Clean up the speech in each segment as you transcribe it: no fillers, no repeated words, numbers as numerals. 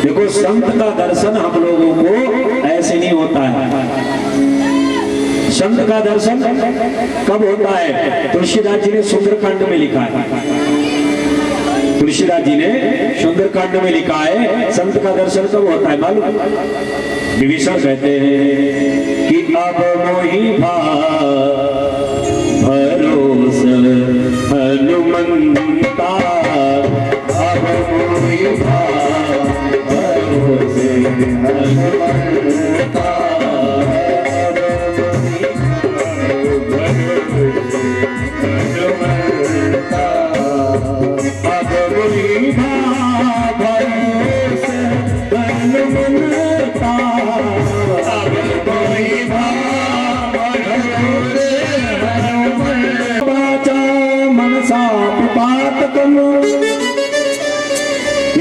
देखो संत का दर्शन हम लोगों को ऐसे नहीं होता है। संत का दर्शन कब होता है? तुलसीदास जी ने सुंदरकांड में लिखा है। तुलसीदास जी ने सुंदरकांड में लिखा है संत का दर्शन कब होता है मालूम? विभीषण कहते हैं कि अब मोहि भरोस हनुमंता, अब मोहि भरोस हनुमंता,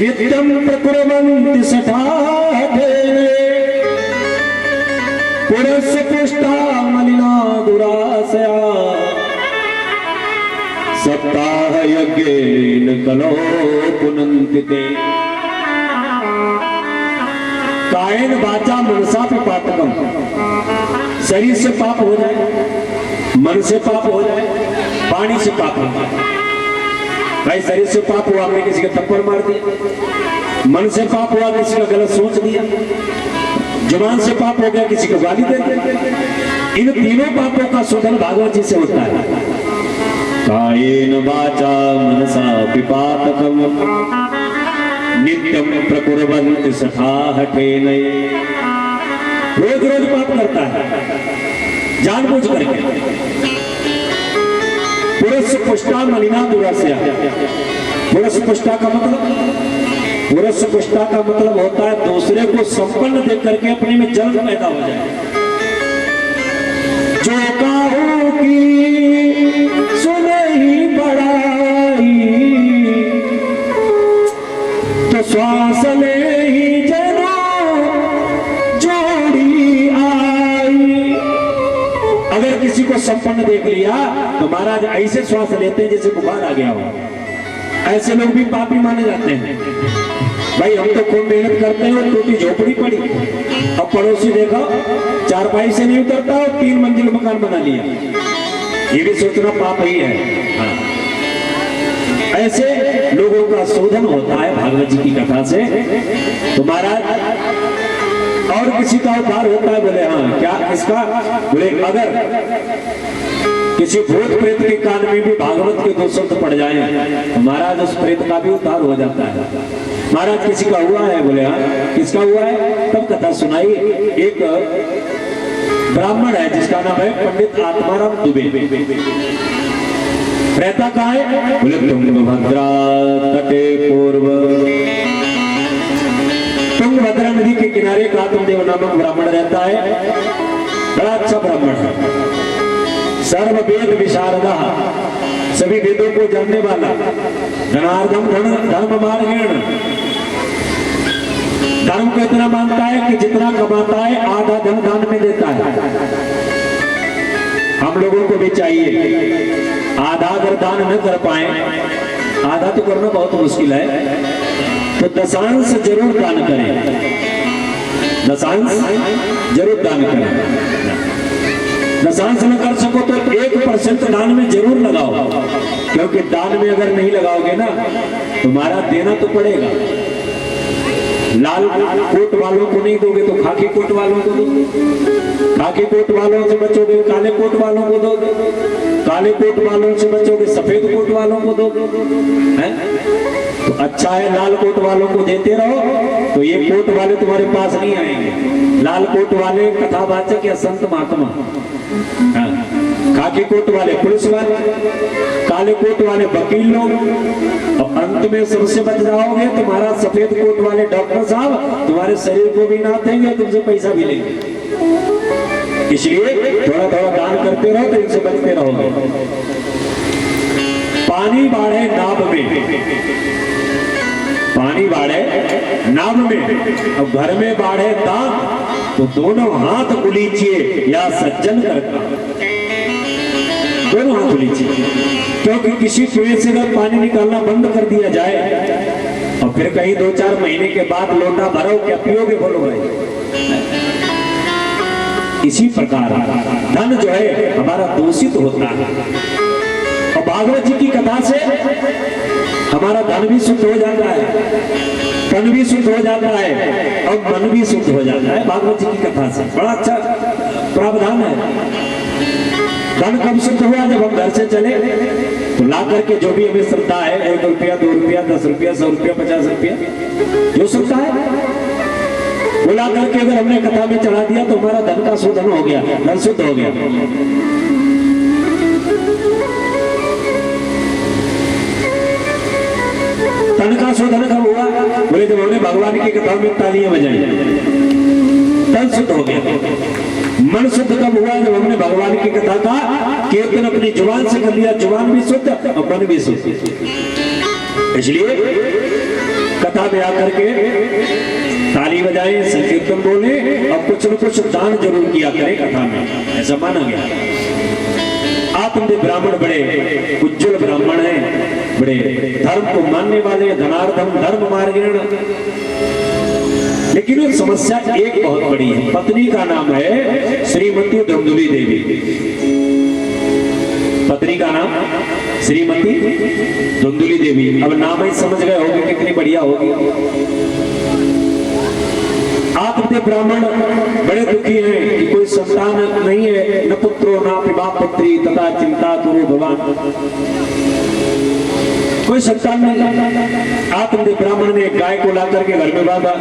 नित्यं प्रकुर्वन्ति सठाठेन, पुरस्पुष्टा मलिना दुराशया, सप्ताह यज्ञेन कलो पुनन्ति ते। कायेन वाचा मनसा पातकम, शरीर से पाप हो जाए, मन से पाप हो जाए, वाणी से पाप हो जाए। भाई शरीर से पाप हुआ, आपने किसी का थप्पड़ मार दिया, मन से पाप हुआ, किसी का गलत सोच दिया, जुबान से पाप हो गया, किसी को गाली दे दिया। इन तीनों पापों का शोधन भागवत जी से होता है। कायेन वाचा मनसा पातकम, नित्यं प्रकुर्वन्ति सठाठेन। रोज रोज पाप करता है जानबूझ करके। पुरस्पुष्टा मलिना दुराशया। पुरस्पुष्टा का मतलब, पुरस्पुष्टा का मतलब होता है दूसरे को संपन्न देख करके अपने में जलन पैदा हो जाए। जो काहू की सुनहि बड़ाई, तो श्वास ले ही जनो जोड़ी आई। अगर किसी को संपन्न देख लिया तो महाराज ऐसे श्वास लेते हैं जैसे बुखार आ गया हो। ऐसे लोग भी पापी माने जाते हैं। भाई हम तो खूब मेहनत करते हैं और टूटी झोपड़ी पड़ी, अब पड़ोसी देखा चारपाई से नहीं उतरता और 3 मंजिल मकान बना लिया, ये भी सोचना पाप ही है। हाँ। ऐसे लोगों का शोधन होता है भागवत जी की कथा से। तो महाराज और किसी का उद्धार होता है? बोले हाँ। क्या इसका? बोले अगर किसी भूत प्रेत के कान में भी भागवत के 2 शब्द पड़ जाए तो महाराज उस प्रेत का भी उद्धार हो जाता है। महाराज किसी का हुआ है? बोले हाँ। किसका हुआ है? तब कथा सुनाई। एक ब्राह्मण है जिसका नाम है पंडित आत्माराम दुबे। रहता कहाँ है? बोले तुंगभद्रा तटे पूर्व, तुंगभद्रा नदी के किनारे कातमदेव नामक ब्राह्मण रहता है। बड़ा अच्छा ब्राह्मण है, सर्व वेद विशारदा, सभी वेदों को जानने वाला, धनार्दम धर्म मार्गेण, धर्म को इतना मानता है कि जितना कमाता है आधा धन दान में देता है। हम लोगों को भी चाहिए आधा अगर दान न कर पाए, आधा तो करना बहुत मुश्किल है, तो दशांश जरूर दान करें। दशांश जरूर दान करें। दशांश न कर सको तो 1% दान में जरूर लगाओ, क्योंकि दान में अगर नहीं लगाओगे ना तुम्हारा देना तो पड़ेगा। लाल कोट वालों को नहीं दोगे तो खाकी कोट वालों को दोगे, खाकी कोट वालों से बचोगे काले कोट वालों को दोगे, काले कोट वालों से बचोगे सफेद कोट वालों को दोगे। हैं? तो अच्छा है लाल कोट वालों को देते रहो, तो ये कोट वाले तुम्हारे पास नहीं आएंगे। लाल कोट वाले कथावाचक या संत महात्मा, खाकी कोट वाले पुलिस वाले, काले कोट वाले वकील लोग, और अंत में सबसे बच जाओगे तुम्हारा सफेद कोट वाले डॉक्टर साहब तुम्हारे शरीर को भी नाथेंगे, तुमसे पैसा भी लेंगे। इसलिए थोड़ा थोड़ा दान करते रहो तो इनसे बचते रहोगे। पानी बाढ़े नाव में, पानी बाढ़े नाव में, अब घर में बाढ़े दान, तो दोनों हाथ उलीचिए या सज्जन करता, दोनों हाथ उलीचिए। क्योंकि किसी कुएं से अगर पानी निकालना बंद कर दिया जाए और और फिर कहीं 2-4 महीने के बाद लोटा भरो, क्या पियोगे बोलो भाई। इसी प्रकार धन जो है हमारा दूषित होता है, और भागवत जी की कथा से हमारा धन भी शुद्ध हो जाता है, तन भी शुद्ध हो जाता है, और मन भी शुद्ध हो जाता है भागवत जी की कथा से। बड़ा अच्छा प्रावधान है। धन कब शुद्ध हुआ? जब हम घर से चले तो ला करके जो भी हमें श्रद्धा है, 1 रुपया, 2 रुपया, 10 रुपया, 100 रुपया, 50 रुपया, जो श्रद्धा है वो ला करके अगर हमने कथा में चढ़ा दिया तो हमारा धन का शोधन हो गया, धन शुद्ध हो गया। तन का शोधन कब हुआ? बोले जब हमने भगवान की कथा में तालियां बजाई, तन शुद्ध हो गया। मन शुद्ध कब हुआ? जब हमने भगवान की कथा का कीर्तन अपनी जुबान से कर लिया, जुबान भी शुद्ध और मन भी शुद्ध। इसलिए कथा में आकर के ताली बजाए, संकीर्तन बोले, और कुछ न कुछ दान जरूर किया करें कथा में, ऐसा माना गया। आत्मदेव ब्राह्मण बड़े उज्जवल ब्राह्मण हैं, बड़े धर्म को मानने वाले, धनार्धम धर्म मार्गेण। लेकिन वो समस्या एक बहुत बड़ी है। पत्नी का नाम है श्रीमती धुंधुली देवी। पत्नी का नाम श्रीमती धुंधुली देवी। अब नाम ही समझ गए होंगे कितनी बढ़िया होगी। आत्मदेव ब्राह्मण बड़े दुखी हैं कि कोई संतान नहीं है, न पुत्रो न पिता पुत्री तथा चिंता गुरु भगवान, कोई संतान नहीं। आत्मदेव ब्राह्मण ने गाय को ला करके घर में बांधा।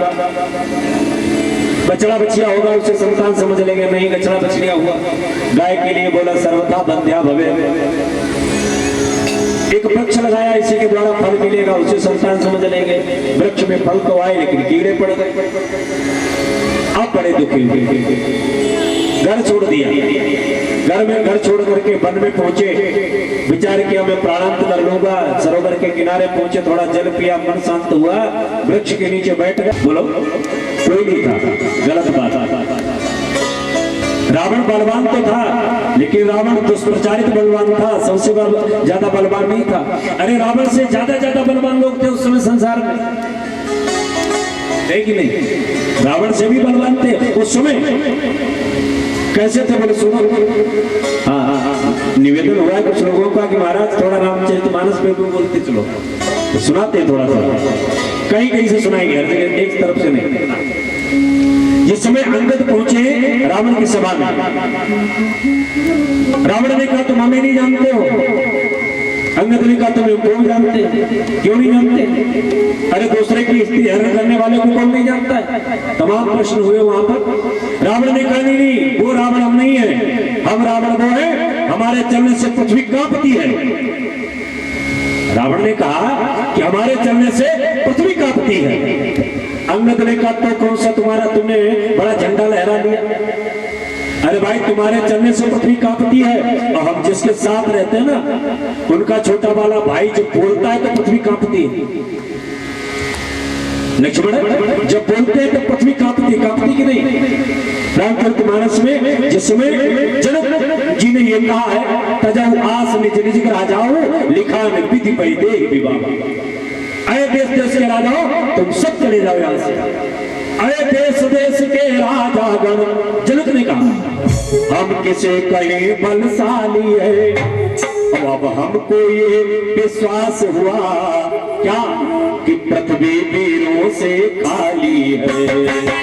बछड़ा बछिया होगा उसे संतान समझ लेंगे, नहीं बछड़ा बछड़िया हुआ। गाय के लिए बोला सर्वथा बंध्या भवे। एक वृक्ष लगाया, इसी के द्वारा फल मिलेगा, उसे संतान समझ लेंगे। वृक्ष में फल तो आए लेकिन कीड़े पड़ गए। अब बड़े दुखी हुए, घर छोड़ दिया। घर छोड़ करके वन में पहुंचे, विचार किया मैं प्राणांत कर लूंगा। सरोवर के किनारे पहुंचे, थोड़ा जल पिया, मन शांत हुआ, वृक्ष के नीचे बैठ गए। बोलो कोई नहीं था, गलत बात। रावण बलवान तो था, लेकिन रावण दुष्प्रचारित बलवान था, सबसे ज्यादा बलवान नहीं था। अरे रावण से ज्यादा बलवान लोग थे उस समय संसार में, है कि नहीं? रावण से भी बलवान थे उस समय। कैसे थे बोले सुनो। हाँ, निवेदन हुआ है कुछ लोगों का कि महाराज थोड़ा रामचरितमानस पे भी बोलते चलो, तो सुनाते थोड़ा कहीं से सुनाएंगे, एक तरफ से नहीं। जिस समय अंगद पहुंचे रावण की सभा में, रावण ने कहा तुम हमें नहीं जानते हो। अंगद ने कहा तुम्हें कौन जानते, क्यों नहीं जानते? अरे दूसरे की स्त्री हरण करने वाले को कौन नहीं जानता है? तमाम प्रश्न हुए वहां पर। रावण ने कहा नहीं, वो रावण हम नहीं है, हम रावण वो है, हमारे चलने से पृथ्वी कांपती है। रावण ने कहा कि हमारे चलने से पृथ्वी कांपती है। अंगद ने कहा तो कौन सा तुम्हारा, तुमने बड़ा झंडा लहरा लिया। अरे भाई तुम्हारे चलने से पृथ्वी कांपती है, और हम जिसके साथ रहते हैं ना, उनका छोटा वाला भाई जब बोलता है तो पृथ्वी कांपती है। लक्ष्मण जब बोलते हैं तो पृथ्वी कांपती कि नहीं? रामचरितमानस में जिस समय जनक जी ने ये कहा है, तजहु आस निज निज राजाओ लिखान विधि पै देख विवाह। अरे देश देश के राजाओं तुम सब चले जाओ यहाँ से। अरे देश देश के राजागण, जनक ने कहा हम किसे कहें बलशाली है, अब हमको ये विश्वास हुआ क्या कि पृथ्वी वीरों से खाली है।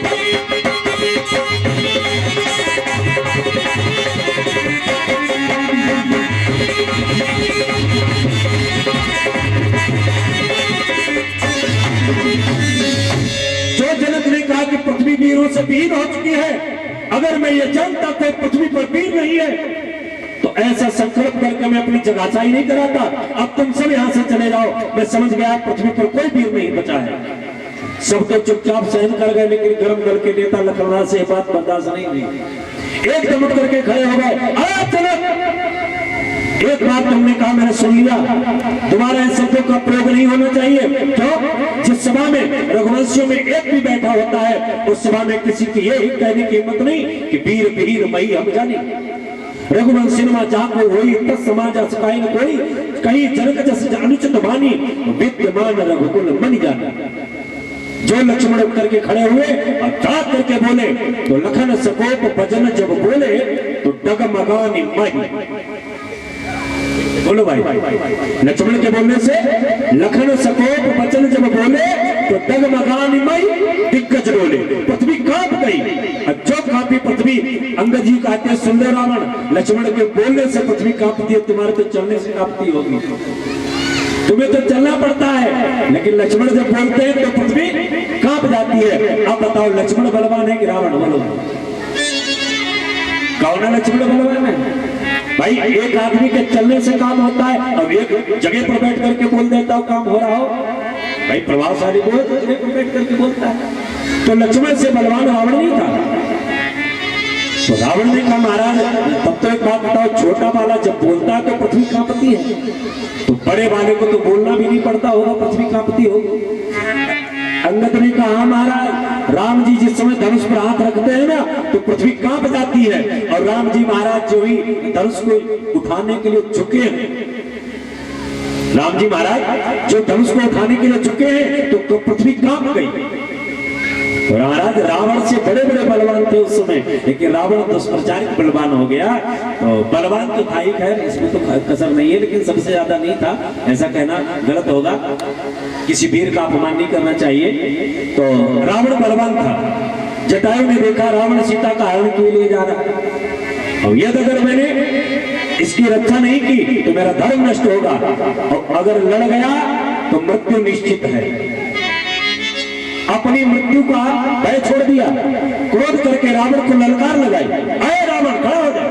पृथ्वी वीरों से वीर हो चुकी है, अगर मैं ये जानता था पृथ्वी पर वीर नहीं है तो ऐसा संकल्प करके मैं अपनी जगासाई नहीं कराता। अब तुम सब यहाँ से चले जाओ, मैं समझ गया पृथ्वी पर कोई वीर नहीं बचा है। सब तो चुपचाप सहन कर गए, लेकिन गर्म दल के नेता लखनऊ से बात बर्दाश्त नहीं हुई। एकदम उठ करके खड़े हो गए। एक बात तुमने कहा मैंने सुन लिया, दोबारा इन शब्दों का प्रयोग नहीं होना चाहिए। क्यों? जिस सभा में रघुवंशियों में एक भी बैठा होता है, उस सभा में किसी की यही कहने की हिम्मत नहीं कि वीर वीर मई हम जाने। रघुवंश सिनेमा जाको वही तत् समाज असकाइन कोई कहीं जनक जस अनुचित वाणी विद्यमान रघुकुल मन जाना। जो लक्ष्मण उठ करके खड़े हुए और जाग करके बोले तो लखन सकोप भजन जब बोले तो डगमगानी माही। बोलो भाई, लक्ष्मण के बोलने से लखन सकोप वचन जब बोले तो डगमगानी माही दिग्गज बोले, पृथ्वी कांप गई। जो कांपी पृथ्वी, अंगद जी कहते हैं सुन ले रावण, लक्ष्मण के बोलने से पृथ्वी कांपती है, तुम्हारे तो चलने से कांपती होगी, तुम्हें तो चलना पड़ता है, लेकिन लक्ष्मण जब बोलते हैं तो पृथ्वी कांप जाती है। अब बताओ लक्ष्मण बलवान है कि रावण? बोलो कौन है लक्ष्मण बलवान है? भाई एक आदमी के चलने से काम होता है, अब एक जगह पर बैठ करके बोल देता हो काम हो रहा हो, भाई प्रभावशाली बोल जगह पर बैठ करके बोलता है। तो लक्ष्मण से बलवान रावण नहीं था। तो रावण ने कहा महाराज तब तो एक बात बताओ, छोटा वाला जब बोलता है तो पृथ्वी कांपती है, तो बड़े वाले को तो बोलना भी नहीं पड़ता होगा, पृथ्वी कांपती होगी। अंगद ने कहा महाराज राम जी जिस समय धनुष पर हाथ रखते हैं ना तो पृथ्वी कांप जाती है, और राम जी महाराज जो ही धनुष को उठाने के लिए झुके हैं, राम जी महाराज जो धनुष को उठाने के लिए झुके हैं तो पृथ्वी कांप गई। महाराज रावण से बड़े बड़े बलवान थे उस समय, लेकिन रावण दुष्प्रचारित बलवान हो गया। तो बलवान तो था ही, खैर इसमें तो कसर नहीं है, लेकिन सबसे ज्यादा नहीं था, ऐसा कहना गलत होगा, किसी वीर का अपमान नहीं करना चाहिए। तो रावण बलवान था। जटायु ने देखा रावण सीता का हरण के लिए जा रहा, और यदि अगर मैंने इसकी रक्षा नहीं की तो मेरा धर्म नष्ट होगा, और अगर लड़ गया तो मृत्यु निश्चित है। अपनी मृत्यु का भय छोड़ दिया, क्रोध करके रावण को ललकार लगाई, अरे रावण खड़ा हो जाए।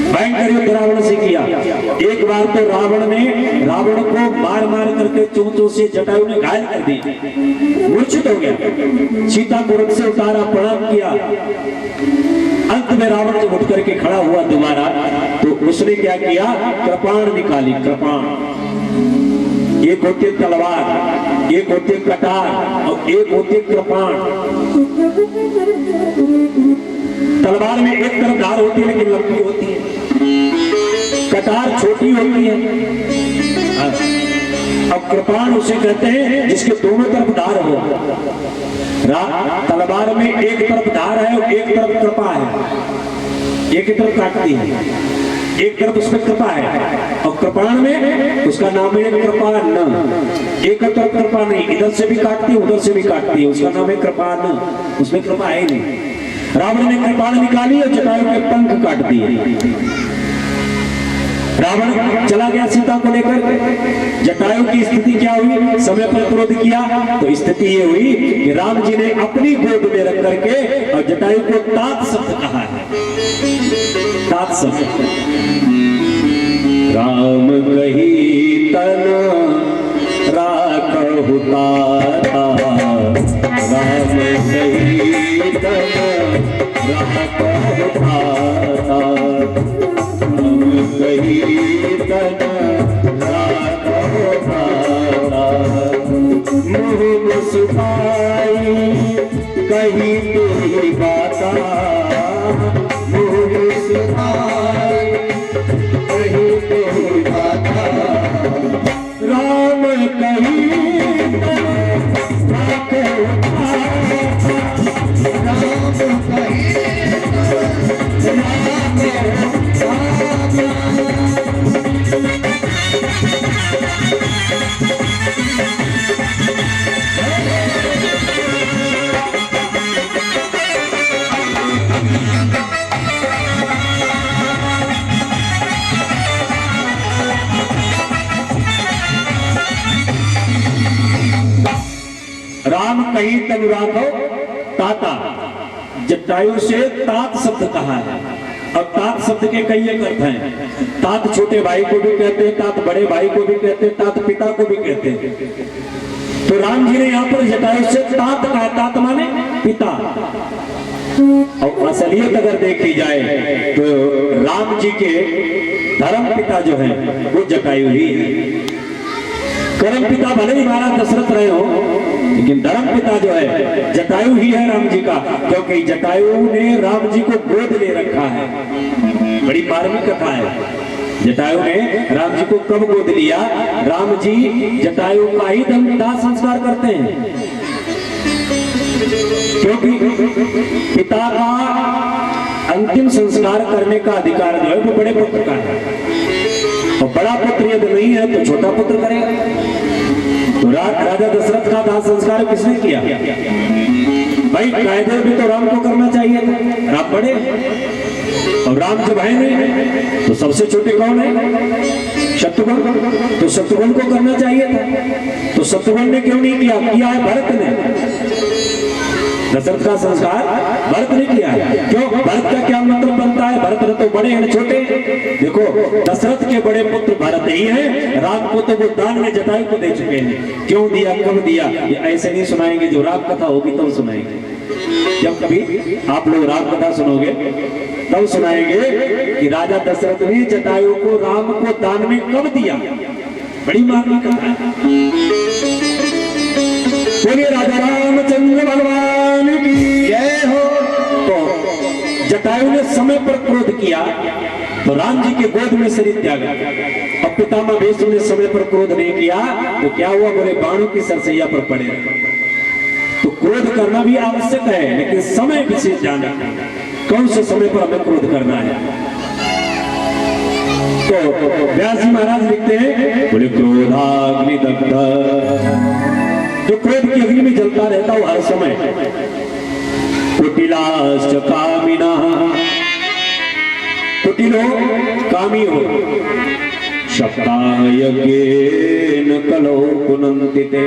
भयंकर युद्ध रावण से किया। एक बार तो रावण को मार मार करके चोंचों से जटायु ने घायल कर दिया, मूर्छित हो गया। सीता को रथ से उतारा, प्रणाम किया। अंत में रावण जब उठ करके खड़ा हुआ दोबारा तो उसने क्या किया, कृपाण निकाली। कृपाण एक होती तलवार, एक होती कटार और एक होती कृपाण। तलवार में एक तरफ धार होती है लेकिन लंबी होती है, कटार छोटी होती है, अब कृपाण उसे कहते हैं जिसके दोनों तरफ धार हो। तलवार में एक तरफ धार है और एक तरफ कृपा है, एक तरफ काटती है, एक तरफ उसमें कृपा है, और कृपाण में उसका नाम है कृपान। एक तरफ कृपा नहीं, इधर से भी काटती है उधर से भी काटती है, उसका नाम है कृपान, उसमें कृपा है नहीं। रावण ने कृपाण निकाली और जटायु के पंख काट दिए। रावण चला गया सीता को लेकर। जटायु की स्थिति क्या हुई, समय पर क्रोध किया तो स्थिति ये हुई कि राम जी ने अपनी गोद में रख करके और जटायु को तात शब्द कहा है। तात शब्द, राम कही तन राखहु ताता, राम कही तन राखहु ताता, राम कही तन राखहु ताता, मुँह मुस्काई कही तेरी बाता, मुँह मुस्काई कही तेरी बाता, राम कही राम कही तनु राखो ताता। जटायु से तात शब्द कहा है, और तात शब्द के कई एक अर्थ हैं। तात छोटे भाई को भी कहते हैं, तात बड़े भाई को भी कहते हैं, तात पिता को भी कहते हैं। तो राम जी ने यहाँ पर जटायु से तात कहा, तात माने पिता। और असलियत अगर देखी जाए तो राम जी के धर्म पिता जो है वो जटायु ही है। कर्म पिता भले ही महाराज दशरथ रहे हो, लेकिन धर्म पिता जो है जटायु ही है राम जी का, क्योंकि जटायु ने राम जी को गोद ले रखा है। बड़ी मार्मिक कथा है। जटायु ने राम जी को कब गोद लिया? राम जी जटायु का ही दाह संस्कार करते हैं, क्योंकि पिता का अंतिम संस्कार करने का अधिकार जो है वो बड़े पुत्र का है, और बड़ा पुत्र यदि नहीं है तो छोटा पुत्र करेगा। तो राजा दशरथ का दाह संस्कार किसने किया? भाई कायदे भी तो राम को करना चाहिए था, राम बड़े और राम जब है नहीं तो सबसे छोटे कौन है? शत्रुघ्न। तो शत्रुघ्न को करना चाहिए था, तो शत्रुघ्न ने क्यों नहीं किया? किया है भरत ने। दशरथ का संस्कार भरत ने किया है। क्यों? भरत का क्या मतलब बनता है? भरत ने तो बड़े हैं छोटे। देखो दशरथ के बड़े पुत्र भरत ही हैं, राम को तो वो दान में जटायु को दे चुके हैं। क्यों दिया, कब दिया, ये ऐसे नहीं सुनाएंगे, जो राम कथा होगी तब सुनाएंगे। जब कभी आप लोग राम कथा सुनोगे तब सुनाएंगे कि राजा दशरथ ने जटायु को राम को दान में कब दिया। बड़ी मार्मिक कथा है। बोलिए राजा रामचंद्र भगवान की जय हो। तो जटायु ने समय पर क्रोध किया तो राम जी के गोद में शरीर त्यागा, और पितामह भीष्म ने समय पर क्रोध नहीं किया तो क्या हुआ? बोले बाणों की सरसैया पर पड़े रहे। तो क्रोध करना भी आवश्यक है, लेकिन समय विशेष जानना, कौन से समय पर हमें क्रोध करना है। तो व्यास जी महाराज लिखते हैं, बोले क्रोधाग्नि दग्ध, जो क्रोध की अग्नि में जलता रहता हो हर समय। कुटिलाश्च कामिना, कुटिलो कामी हो, शक्तायज्ञेन कलो पुनन्तिते।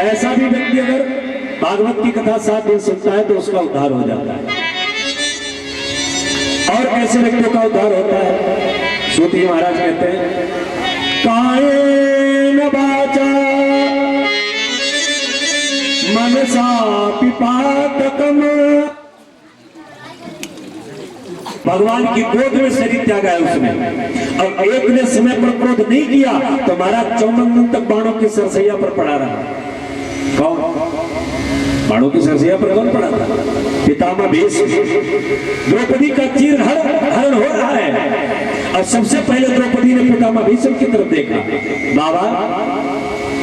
ऐसा भी व्यक्ति अगर भागवत की कथा 7 दिन सुनता है तो उसका उद्धार हो जाता है, और ऐसे व्यक्तियों का उद्धार होता है। सूत जी महाराज कहते हैं, कायेन वाचा मनसा पिपातकम, भगवान की गोद में शरीर त्यागा है उसने, और एक ने समय पर क्रोध नहीं किया तो महाराज 54 दिन तक बाणों की सरसैया पर पड़ा रहा। कौन? बाणों की सरसैया पर कौन पड़ा था? पितामह भीष्म। द्रौपदी का चीर हरण हो रहा है, और सबसे पहले द्रौपदी ने पितामह भीष्म की तरफ देखा। बाबा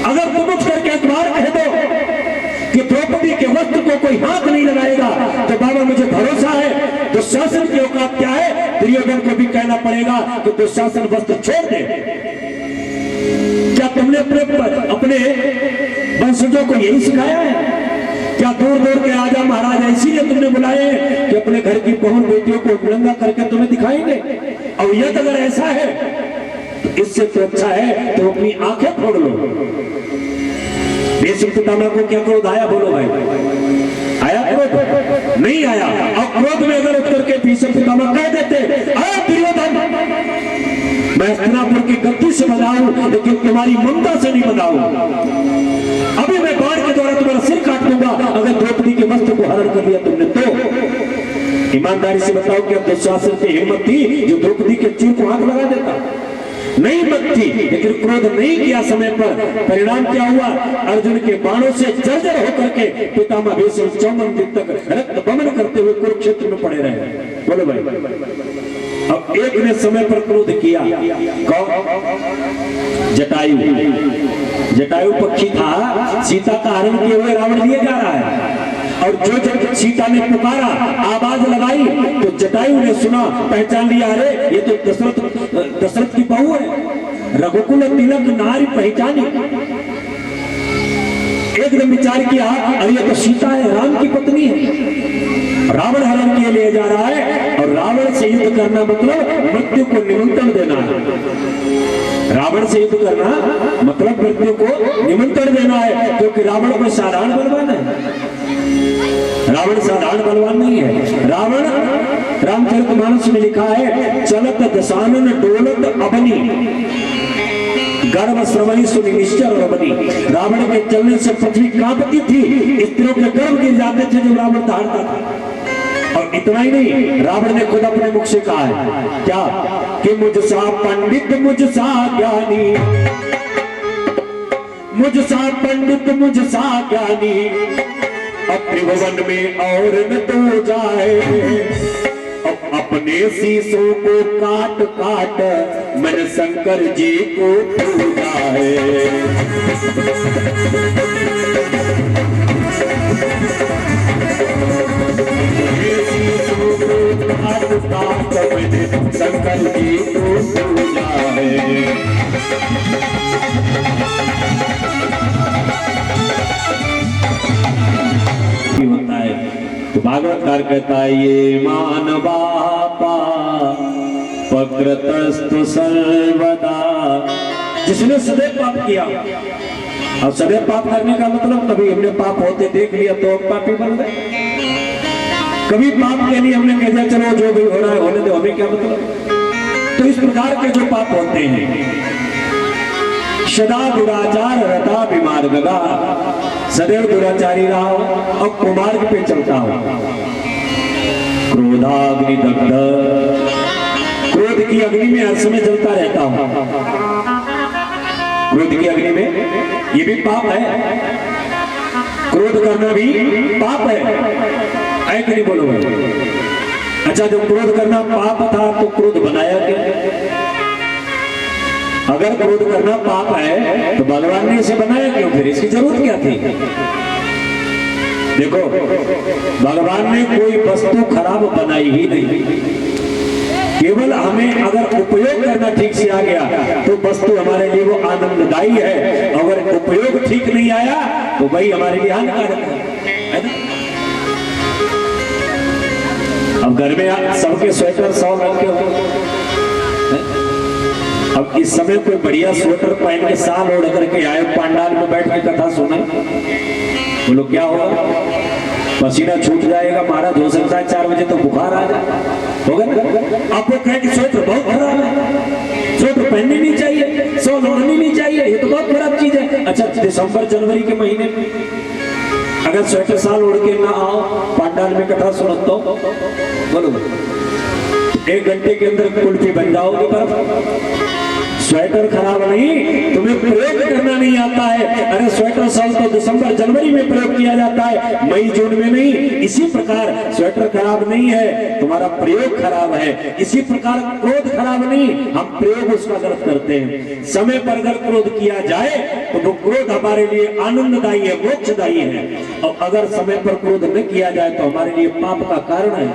अगर तुम उठ करके एक बार कह दो कि द्रौपदी के वस्त्र को कोई हाथ नहीं लगाएगा तो बाबा मुझे भरोसा है दुशासन की औकात क्या है। दुर्योधन को भी कहना पड़ेगा कि दुशासन वस्त्र छोड़ दे। क्या तुमने अपने वंशजों को यही सिखाया है? क्या दूर दूर के राजा महाराजा इसीलिए तुमने बुलाए कि अपने घर की बहन बेटियों को उलंघा करके तुम्हें दिखाएंगे? और यदि अगर ऐसा है तो इससे तो अच्छा है तो अपनी आंखें फोड़ लो। भीष्म पितामह को क्या क्रोध आया? बोलो भाई, आया क्रोध? नहीं आया। और क्रोध में अगर उत्तर के भीष्म पितामह कह देते, दुर्योधन मैं हस्तिनापुर की गद्दी से बधाऊं लेकिन तुम्हारी ममता से नहीं बधाऊं, अभी मैं बाण के द्वारा तुम्हारा सिर काट दूंगा अगर द्रौपदी के वस्त्र को हरण कर दिया तुमने तो। ईमानदारी से बताओ कि अब दुशासन की हिम्मत थी जो द्रौपदी के चीर को हाथ लगा देता? नहीं मत थी, लेकिन क्रोध नहीं किया समय पर। परिणाम क्या हुआ? अर्जुन के बाणों से जर्जर होकर के पितामह भीष्म 54 दिन तक रक्त बमन करते हुए कुरुक्षेत्र में पड़े रहे। बोलो भाई। अब एक ने समय पर क्रोध किया, कौन? जटायु। जटायु पक्षी था, सीता का हरण किए हुए रावण लिए जा रहा है, और जो सीता ने पुकारा, आवाज लगाई तो जटायु ने सुना, पहचान लिया, अरे ये तो दशरथ की बहू है, रघुकुल तिलक नारी पहचानी। एकदम विचार किया, अरे ये तो सीता है, राम की पत्नी है। रावण हरण किए ले जा रहा है, और रावण से युद्ध करना मतलब मृत्यु को निमंत्रण देना है। रावण से युद्ध करना मतलब मृत्यु को निमंत्रण देना है, क्योंकि रावण कोई साधारण बलवान है। रावण साधारण बलवान नहीं है। रावण रामचरितमानस में लिखा है, चलत दशानन डोलत अबनी गर्भ श्रवणी सुनी निश्चर रबनी। रावण के चलने से पृथ्वी कांपती थी, स्त्रियों के गर्भ गिर जाते थे जब रावण दहाड़ता था। और इतना ही नहीं, रावण ने खुद अपने मुख से कहा है क्या कि मुझसा पंडित मुझसा ज्ञानी, मुझसा पंडित मुझसा ज्ञानी, अब त्रिभुवन में और न तो जाए, अब अपने उन्हें शीशों को काट काट मन शंकर जी को पूजा है। शंकर जी को पूजा है। होता है तो भागवतकार कहता है ये मानवा पक्रतस्तु सर्वदा, जिसने सदैव पाप किया। और सदैव पाप करने का मतलब कभी हमने पाप होते देख लिया तो हम पापी बन गए, कभी पाप के लिए हमने कह दिया चलो जो भी हो रहा है होने दो, हमें क्या मतलब। तो इस प्रकार के जो पाप होते हैं, सदा दुराचार रता बीमार गगा, सदैव दुराचारी रहा और कुमार्ग पे चलता हो। क्रोधाग्नि दग्ध, क्रोध की अग्नि में हर समय जलता रहता हूं। क्रोध की अग्नि में ये भी पाप है, क्रोध करना भी पाप है, ऐ कि नहीं बोलो भाई। अच्छा जब क्रोध करना पाप था तो क्रोध बनाया क्या? अगर क्रोध करना पाप है तो भगवान ने इसे बनाया क्यों, फिर इसकी जरूरत क्या थी? देखो भगवान ने कोई वस्तु खराब बनाई ही नहीं, केवल हमें अगर उपयोग करना ठीक से आ गया तो वस्तु हमारे लिए वो आनंददायी है, अगर उपयोग ठीक नहीं आया तो वही हमारे लिए हानिकारक है ना? अब घर में सबके स्वेटर 100 रंग के हो, अब इस समय कोई बढ़िया स्वेटर पहन के साल ओढ़ करके आए पंडाल में बैठ के कथा सुने, बोलो क्या होगा? पसीना छूट जाएगा, महाराज हो सकता है 4 बजे तो बुखार आ जाए, होगा ना? आपको कहे कि स्वेटर बहुत खराब है, स्वेटर पहननी नहीं चाहिए, शॉल ओढ़नी नहीं चाहिए, ये तो बहुत खराब चीज है। अच्छा दिसंबर जनवरी के महीने में अगर स्वेटर साल ओढ़ के ना आओ पंडाल में कथा सुनो तो बोलो 1 घंटे के अंदर कुल्फी बन जाओगे। पर स्वेटर खराब नहीं, तुम्हें प्रयोग करना नहीं आता है। अरे स्वेटर साल तो दिसंबर जनवरी में प्रयोग किया जाता है, मई जून में नहीं। इसी प्रकार स्वेटर खराब नहीं है, तुम्हारा प्रयोग खराब है। इसी प्रकार क्रोध खराब नहीं, हम प्रयोग उसका गलत करते हैं। समय पर अगर क्रोध किया जाए तो वो क्रोध हमारे लिए आनंददायी है, मोक्षदायी है, और अगर समय पर क्रोध न किया जाए तो हमारे लिए पाप का कारण है।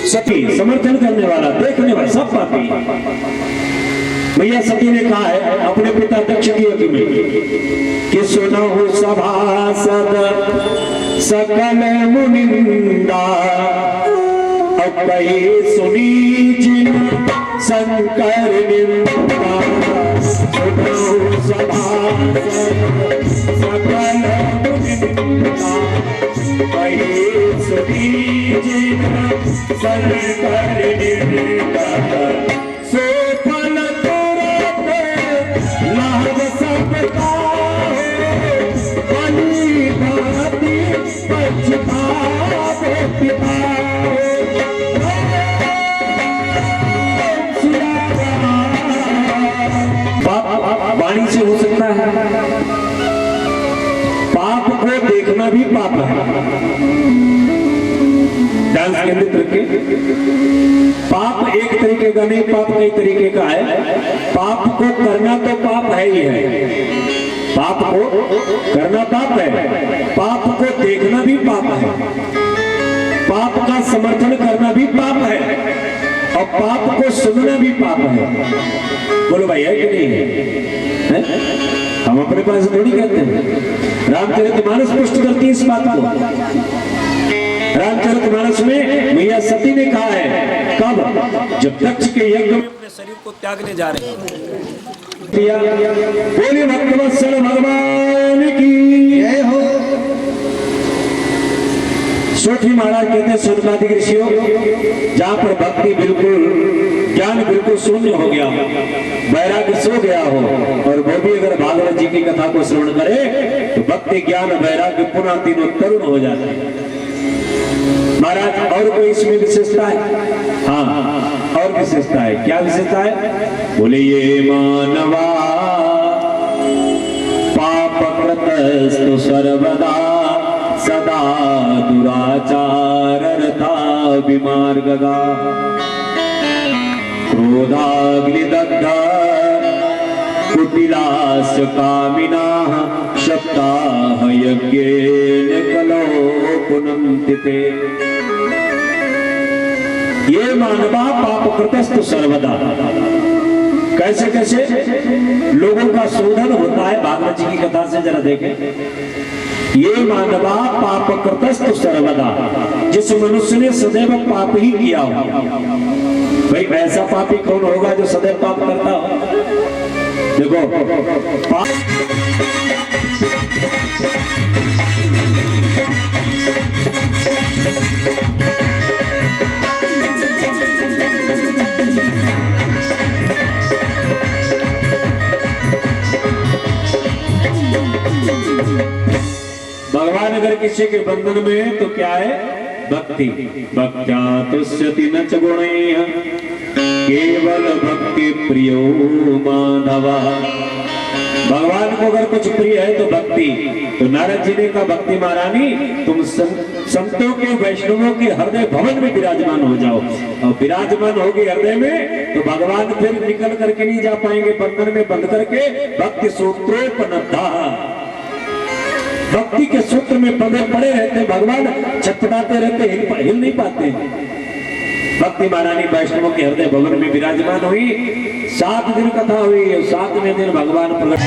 सती समर्थन करने वाला, देखने वाला सब पापी। भैया सती ने कहा है अपने पिता दक्ष की यज्ञ में कि सुनहु सभासद सकल मुनिंदा, अब कही सुनी जिन शंकर निंदा। सुनहु सभासद सकल मुनिंदा, कही सुनी जिन शंकर निंदा। सो फल तुरंत लाभ सबका है, बलि भांति पछतावे पिता। वाणी से हो सकता है, पाप को देखना भी पाप है। डांस के मित्र के पाप एक तरीके का नहीं, पाप कई तरीके का है। पाप को करना तो पाप है ही है, पाप को करना पाप है, पाप को देखना भी पाप है, पाप का समर्थन करना भी पाप है, और पाप को सुनना भी पाप है। बोलो भाई है कि नहीं है? हम अपने पास थोड़ी कहते हैं। रामचरितमानस पुष्ट करती है इस बात को। रामचरितमानस में मैया सती ने कहा है, कब? जब दक्ष के यज्ञ में अपने शरीर को त्यागने जा रहे हैं। किया। बोली भक्तवत्सल भगवान की जय हो। सोठी महाराज कहते हैं सुनकादिक ऋषियों, जहां पर भक्ति बिल्कुल, ज्ञान बिल्कुल शून्य हो गया हो, वैराग्य सो गया हो, और वो भी अगर भागवत जी की कथा को श्रवण करे तो भक्ति ज्ञान वैराग्य पुनः तीनों तरुण हो जाते हैं। महाराज और कोई इसमें विशेषता है? हाँ, और विशेषता है। क्या विशेषता है? बोले ये मानवा पाप कृतस्तु सर्वदा सदा दुराचार रता विमार्गगा क्रोधाग्निदग्ध कुटिलास्य कामिनाः शब्दाः यज्ञेन कलो पुनन्ति ते। ये मानवा पाप कृतस्तु सर्वदा, कैसे कैसे लोगों का शोधन होता है भागवत जी की कथा से जरा देखें। ये मानवा पाप कृतस्तु सर्वदा, जिस मनुष्य ने सदैव पाप ही किया हो। भाई ऐसा पापी कौन होगा जो सदैव पाप करता हो? देखो भगवान अगर किसी के बंधन में है तो क्या है? भक्ति। भक्त्या तुष्यति न च गुणैः केवल भक्ति प्रियो माधवा। भगवान को अगर कुछ प्रिय है तो भक्ति। तो नारद जी ने कहा भक्ति महारानी तुम संतों के वैष्णवों के हृदय भवन में विराजमान हो जाओ, और विराजमान होगी हृदय में तो भगवान फिर निकल करके नहीं जा पाएंगे बंधन में बंद करके। भक्ति सूत्रोपनद्धा, भक्ति के सूत्र में पड़े पड़े रहते भगवान, छटपटाते रहते, हिल नहीं पाते। भक्ति महारानी वैष्णवों के हृदय भवन में विराजमान हुई। 7 दिन कथा हुई, 7वें दिन भगवान प्रकट।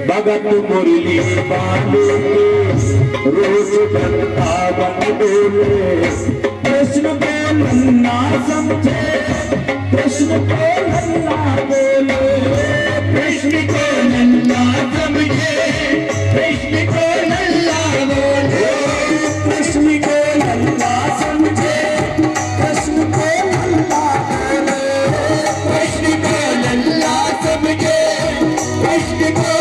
भगत मुरली बांधे रोज बनता बन बोले, कृष्ण को नन्ना समझे, कृष्ण को नन्ना बोले, कृष्ण को नन्ना समझे, कृष्ण को नन्ना बोले, कृष्ण को नन्ना समझे, कृष्ण को नन्ना बोले, कृष्ण को नन्ना समझे, कृष्ण को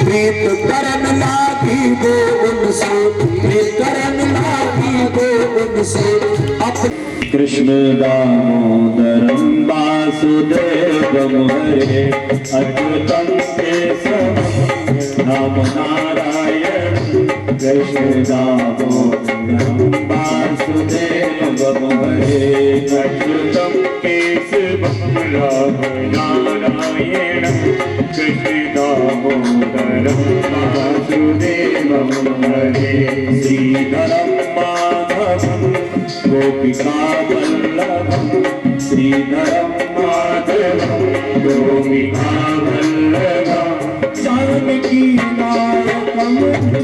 प्रीत करन लागी गो उनसे, प्रीत करन लागी गो उनसे अपने। कृष्ण दामोदरम वासुदेवम हरे अच्युतम केशवम नाम नारायण। कृष्ण दामोदरम वासुदेवम हरे अच्युतम केशवम नाम नारायण। कृष्ण दामोदरम वासुदेवम हरे श्रीधरम माधवम गोपिका वल्लभम। श्रीधरम माधवम गोपिका वल्लभम। जानकी नायकम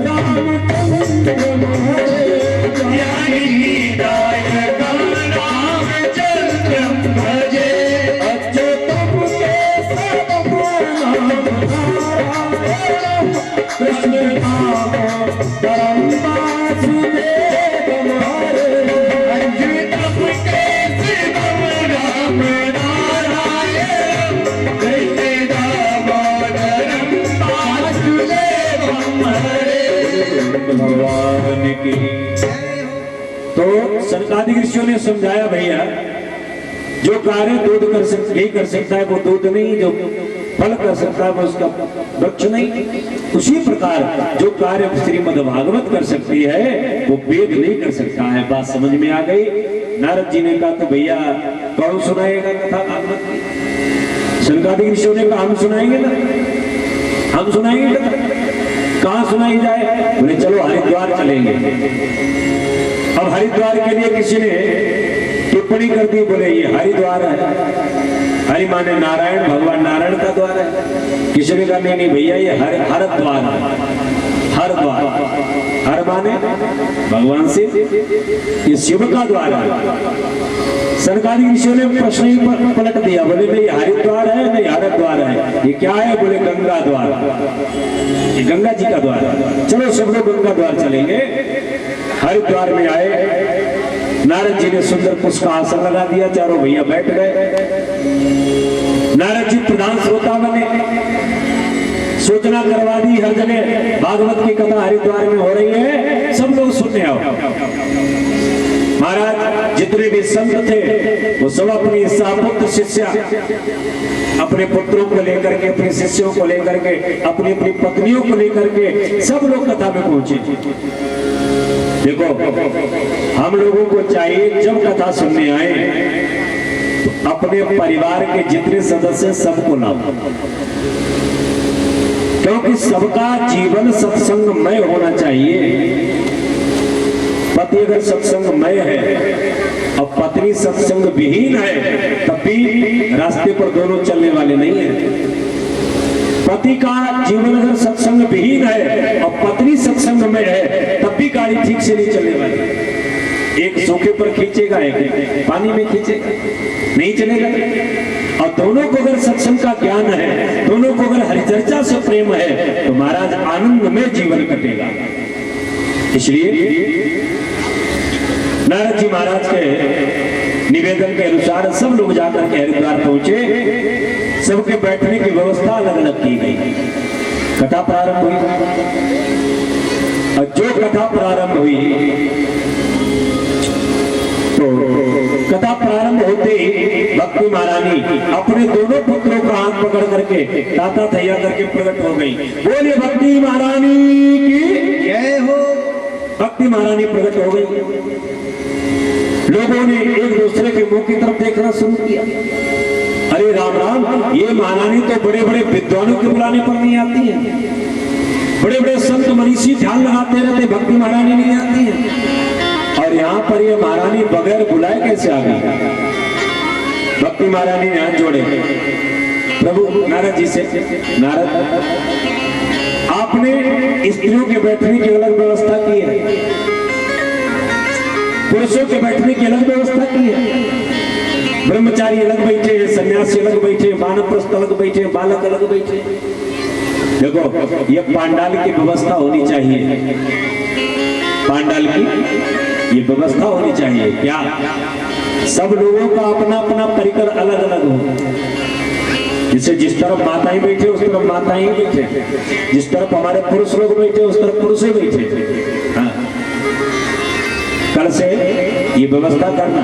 रामचंद्र हरे। जानकी नायकम रामचंद्र भजे। अच्युतम केशवम कृष्ण दामोदरम वासुदेवम हरे। अच्युतम केशवम राम नारायण। कृष्ण दामोदरम वासुदेवम हरे। भगवान की। तो सनकादिक ऋषियों ने समझाया भैया जो कार्य दूध कर नहीं कर सकता है वो दूध नहीं, जो फल कर सकता है वो उसका वृक्ष नहीं। उसी प्रकार जो कार्य श्रीमद् भागवत कर सकती है वो वेद नहीं कर सकता है। बात समझ में आ गई। नारद जी ने कहा तो भैया कौन सुनाएगा कथा भागवत की? सनकादिक ऋषियों ने कहा हम सुनाएंगे ना, हम सुनाएंगे कथा। कहाँ सुनाई जाए? बोले चलो हरिद्वार चलेंगे। अब हरिद्वार के लिए किसी ने टिप्पणी कर दी, बोले ये हरिद्वार है, हरि माने नारायण, भगवान नारायण का द्वार है। किसी ने कहा नहीं नहीं भैया ये हरिद्वार है, हरिद्वार, हर माने भगवान से, ये शिव का द्वार है। सरकारी ऋषियों ने प्रश्न ही पलट दिया, बोले नहीं हरिद्वार है नहीं हरिद्वार है, ये क्या है? बोले गंगा द्वार, ये गंगा जी का द्वार है। चलो सब लोग गंगा द्वार चलेंगे। हरिद्वार में आए, नारद जी ने सुंदर पुष्प का आसन लगा दिया, चारों भैया बैठ गए। नारद जी प्रधान श्रोता बने, सूचना करवा दी हर जगह भागवत की कथा हरिद्वार में हो रही है, सब लोग सुनने आओ। महाराज जितने भी संत थे वो सब अपनी सापुत्र शिष्या, अपने पुत्रों को लेकर के, अपने शिष्यों को लेकर के, अपनी अपनी पत्नियों को लेकर के सब लोग कथा में पहुंचे। देखो हम लोगों को चाहिए जब कथा सुनने आए तो अपने परिवार के जितने सदस्य सबको लाओ, क्योंकि सबका जीवन सत्संगमय होना चाहिए। पति अगर सत्संगमय है और पत्नी सत्संग विहीन है तब भी रास्ते पर दोनों चलने वाले नहीं है। पति का जीवन अगर सत्संग विहीन है और पत्नी सत्संग में है तब भी गाड़ी ठीक से नहीं चलने वाली। एक सूखे पर खींचेगा, एक पानी में खींचेगा, नहीं चलेगा। और दोनों को अगर सत्संग का ज्ञान है, दोनों को अगर हरिचर्चा से प्रेम है तो महाराज आनंद में जीवन कटेगा। इसलिए नारद जी महाराज के निवेदन के अनुसार सब लोग जाकर के हरिद्वार पहुंचे। सबके बैठने की व्यवस्था अलग अलग की गई। कथा प्रारंभ हुई और जो कथा प्रारंभ हुई तो कथा प्रारंभ होते ही भक्ति महारानी अपने दोनों पुत्रों का हाथ पकड़ करके ताता थैया करके प्रकट हो गई। बोलिए भक्ति महारानी की जय हो। भक्ति महारानी प्रकट हो गई। लोगों ने एक दूसरे के मुंह की तरफ देखना शुरू किया। अरे राम राम, ये महारानी तो बड़े बड़े विद्वानों के बुलाने पर नहीं आती है, बड़े बड़े संत मनीषी ध्यान लगाते रहते, भक्ति महारानी नहीं आती है। और यहाँ पर ये महारानी बगैर बुलाए कैसे आ गई? भक्ति महारानी ने हाथ जोड़े प्रभु नारद जी से, नारद आपने स्त्रियों के बैठने की अलग व्यवस्था की है, पुरुषों के बैठने की अलग व्यवस्था की है। ब्रह्मचारी अलग बैठे, सन्यासी अलग बैठे, वानप्रस्थ अलग बैठे, बालक अलग बैठे। देखो ये पांडाल की व्यवस्था होनी चाहिए, पांडाल की ये व्यवस्था होनी चाहिए। क्या सब लोगों का अपना अपना परिकर अलग अलग हो, जिसे जिस तरफ माताएं बैठे उस तरफ माताएं बैठे, जिस तरफ हमारे पुरुष लोग बैठे उस तरफ पुरुष ही बैठे। हाँ। कल से ये व्यवस्था करना,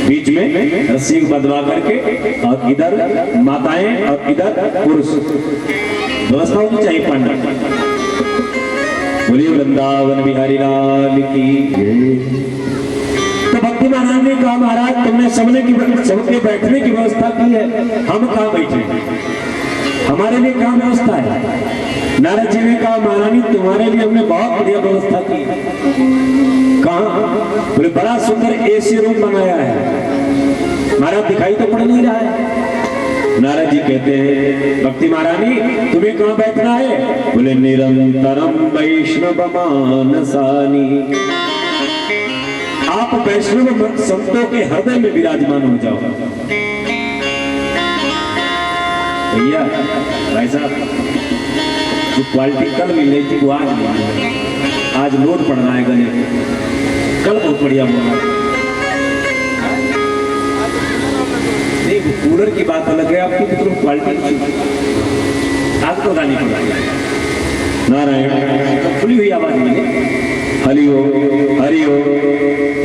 बीच में रस्सी बंधवा करके और इधर माताएं और इधर पुरुष, व्यवस्था होनी चाहिए पांडव। बोलिए वृंदावन बिहारी लाल की। तो भक्ति महाराज ने कहा महाराज तुमने सबके बैठने की व्यवस्था की है, हम कहाँ बैठे, हमारे लिए कहाँ व्यवस्था है? नारद जी ने कहा महारानी तुम्हारे लिए हमने बहुत बढ़िया व्यवस्था की है। कहाँ? बोले बड़ा सुंदर एसी रूम बनाया है। महाराज दिखाई तो पड़ नहीं रहा है। नारद जी कहते हैं भक्ति महारानी तुम्हें कहाँ बैठना है? बोले निरंतरम वैष्णव मानसानी, आप वैष्णव संतों के हृदय में विराजमान हो जाओ। भैया भाई साहब जो क्वालिटी कल मिल रही थी वो आज नहीं, आज लोड पड़ रहा है गले, कल बहुत बढ़िया बोला। नहीं कूलर की बात अलग है, आपकी तो क्वालिटी आज तो गाने को नारायण खुली हुई आवाज मिले, हरिओ हरिओ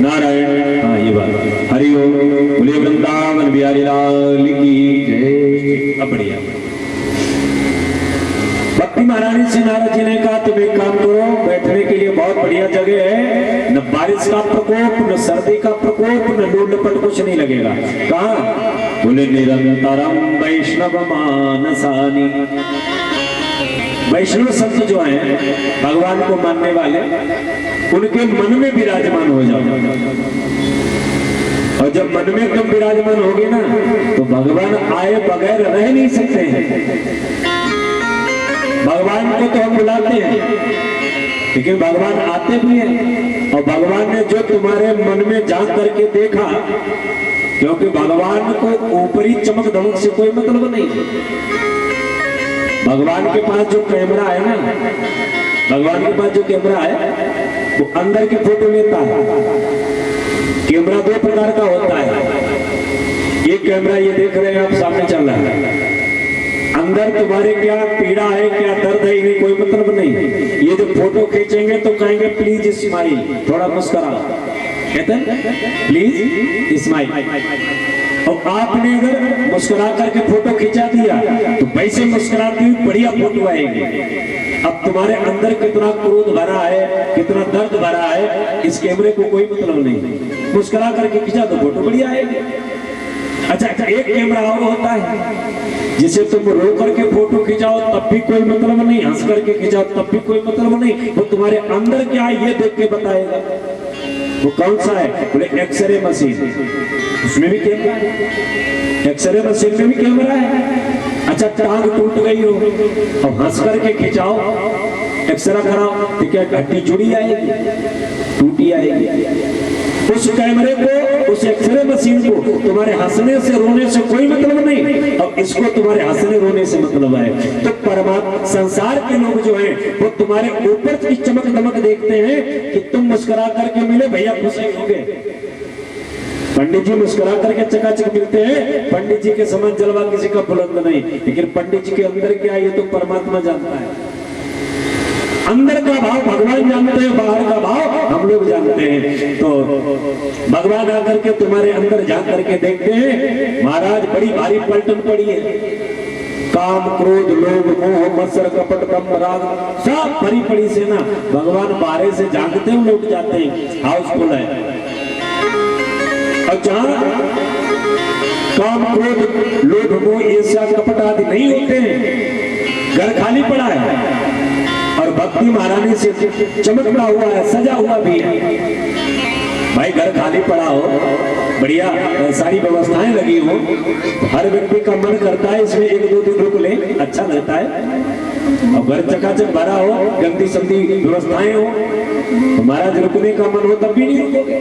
नारायण। हाँ ये बात हरिओ। बोले वृंदावन बिहारी लाल की जय। अब बढ़िया। नारद जी ने कहा तुम एक काम करो, बैठने के लिए बहुत बढ़िया जगह है, न बारिश का प्रकोप, न सर्दी का प्रकोप, न लू लपट, कुछ नहीं लगेगा। कहा? बोले निरंतरम वैष्णव मानसानी। वैष्णव संत जो हैं भगवान को मानने वाले, उनके मन में विराजमान हो जाओ। और जब मन में तुम विराजमान होगे ना तो भगवान आए बगैर रह नहीं सकते हैं। भगवान को तो हम बुलाते हैं लेकिन भगवान आते भी हैं। और भगवान ने जो तुम्हारे मन में झांक करके देखा, क्योंकि भगवान को ऊपरी चमक धमक से कोई मतलब नहीं। भगवान के पास जो कैमरा है ना, भगवान के पास जो कैमरा है वो अंदर की फोटो लेता है। कैमरा दो प्रकार का होता है। ये कैमरा ये देख रहे हैं आप सामने चल रहा है, अंदर तुम्हारे क्या पीड़ा है, क्या दर्द है, इन्हें कोई मतलब नहीं। ये जो फोटो खींचेंगे तो कहेंगे प्लीज स्माइल, थोड़ा मुस्कुरा, कहते हैं प्लीज स्माइल। और आपने अगर मुस्कुरा करके फोटो खिंचा दिया तो वैसे मुस्कुराती हुई बढ़िया फोटो आएगी। अब तुम्हारे अंदर कितना क्रोध भरा है, कितना दर्द भरा है, इस कैमरे को कोई मतलब नहीं। मुस्कुरा करके खिंचा तो फोटो बढ़िया आएगी। अच्छा, एक कैमरा और होता है जिसे तुम रो करके फोटो खिंचाओ तब भी कोई मतलब नहीं, हंस करके खिंचाओ तब भी कोई मतलब नहीं। वो तुम्हारे अंदर क्या है ये देख के बताएगा। वो कौन सा है? बोले एक्सरे मशीन, उसमें भी कैमरा है। एक्सरे मशीन में भी कैमरा है। अच्छा, टांग टूट गई हो और हंस करके खिंचाओ, एक्सरा कराओ तो क्या हड्डी जुड़ी आएगी, टूटी आएगी? उस कैमरे को, उस एक्सरे मशीन को तुम्हारे हंसने से रोने से कोई मतलब नहीं, और इसको तुम्हारे हंसने रोने से मतलब है। तो परमात्मा संसार के लोग जो हैं वो तुम्हारे ऊपर की चमक दमक देखते हैं कि तुम मुस्कुरा करके मिले, भैया खुशी हो गए। पंडित जी मुस्कुरा करके चकाचक मिलते हैं, पंडित जी के समान जलवा किसी का बुलंद नहीं। लेकिन पंडित जी के अंदर क्या है ये तो परमात्मा जानता है। अंदर का भाव भगवान जानते हैं, बाहर का भाव हम लोग जानते हैं। तो भगवान आकर के तुम्हारे अंदर जा करके देखते हैं, महाराज बड़ी भारी पलटन पड़ी है। काम, क्रोध, लोभ, मोह, मत्सर, कपट, दंभ, राग सब भरी पड़ी से ना भगवान बाहर से झांकते हैं, लौट जाते हैं, हाउसफुल है। और जहां काम, क्रोध, लोभ, मोह, ईर्ष्या, कपट आदि नहीं होते हैं, घर खाली पड़ा है और भक्ति महारानी से चमकता हुआ है, सजा हुआ भी है। भाई घर खाली पड़ा हो, बढ़िया सारी व्यवस्थाएं लगी हो, हर व्यक्ति का मन करता है इसमें एक दो दिन रुक ले, अच्छा लगता है। और घर चकाचक भरा हो, गंदी संदी व्यवस्थाएं हो, तो महाराज रुकने का मन हो तब भी नहीं रुकोगे।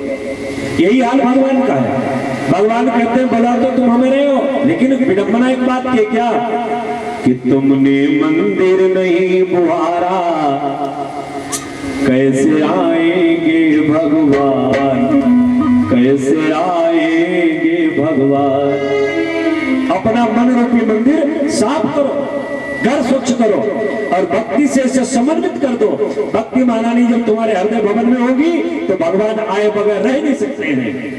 यही हाल भगवान का है। भगवान कहते हैं बोला तो तुम हमें रहे हो, लेकिन विडंबना एक बात की क्या कि तुमने मंदिर नहीं बुहारा, कैसे आएंगे भगवान, कैसे आएंगे भगवान। अपना मन रूपी मंदिर साफ करो, घर स्वच्छ करो और भक्ति से इसे समन्वित कर दो। भक्ति महारानी जब तुम्हारे हृदय भवन में होगी तो भगवान आए बगैर रह नहीं सकते हैं।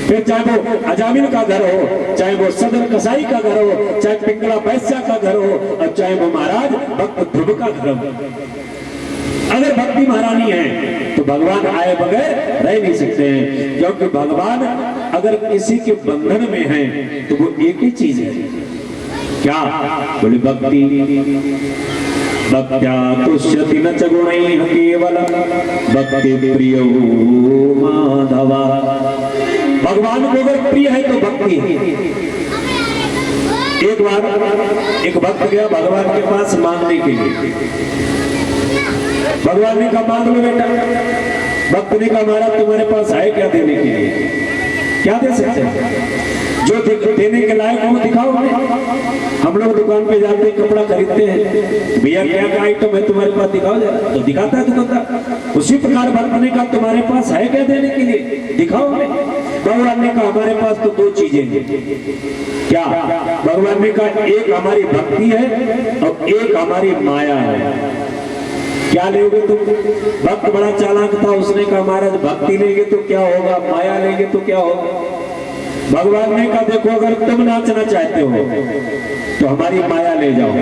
फिर चाहे वो अजामिल का घर हो, चाहे वो सदर कसाई का घर हो, चाहे पिंगला पैसा का घर हो, और चाहे वो महाराज भक्त ध्रुव का घर हो, अगर भक्ति महारानी है तो भगवान आए बगैर रह नहीं सकते हैं। क्योंकि भगवान अगर किसी के बंधन में है तो वो एक ही चीज है, क्या? बोले भक्ति। भक्त्या तुष्यति न च गुणैः केवलं भक्ति प्रियो माधवा। भगवान को अगर प्रिय है तो भक्ति है। एक बार एक भक्त गया भगवान के पास मांगने के लिए। भगवान ने कहा मांग लो बेटा। भक्त ने कहा महाराज तुम्हारे पास है क्या देने के लिए? क्या दे सकते हैं? जो देने के लायक हो दिखाओ हमें। हम लोग दुकान पे जाते हैं, कपड़ा खरीदते हैं, भैया क्या क्या आइटम है तुम्हारे पास दिखाओ जरा, तो दिखाता है दुकानदार। उसी प्रकार भक्त ने कहा तुम्हारे पास है क्या देने के लिए, दिखाओ हमें। भगवान ने कहा हमारे पास तो दो चीजें हैं। क्या? भगवान ने कहा एक हमारी भक्ति है और एक हमारी माया है। क्या लेंगे तुम? भक्त बड़ा चालाक था, उसने कहा महाराज भक्ति लेंगे तो क्या होगा, माया लेंगे तो क्या होगा? भगवान ने कहा देखो अगर तुम नाचना चाहते हो तो हमारी माया ले जाओ,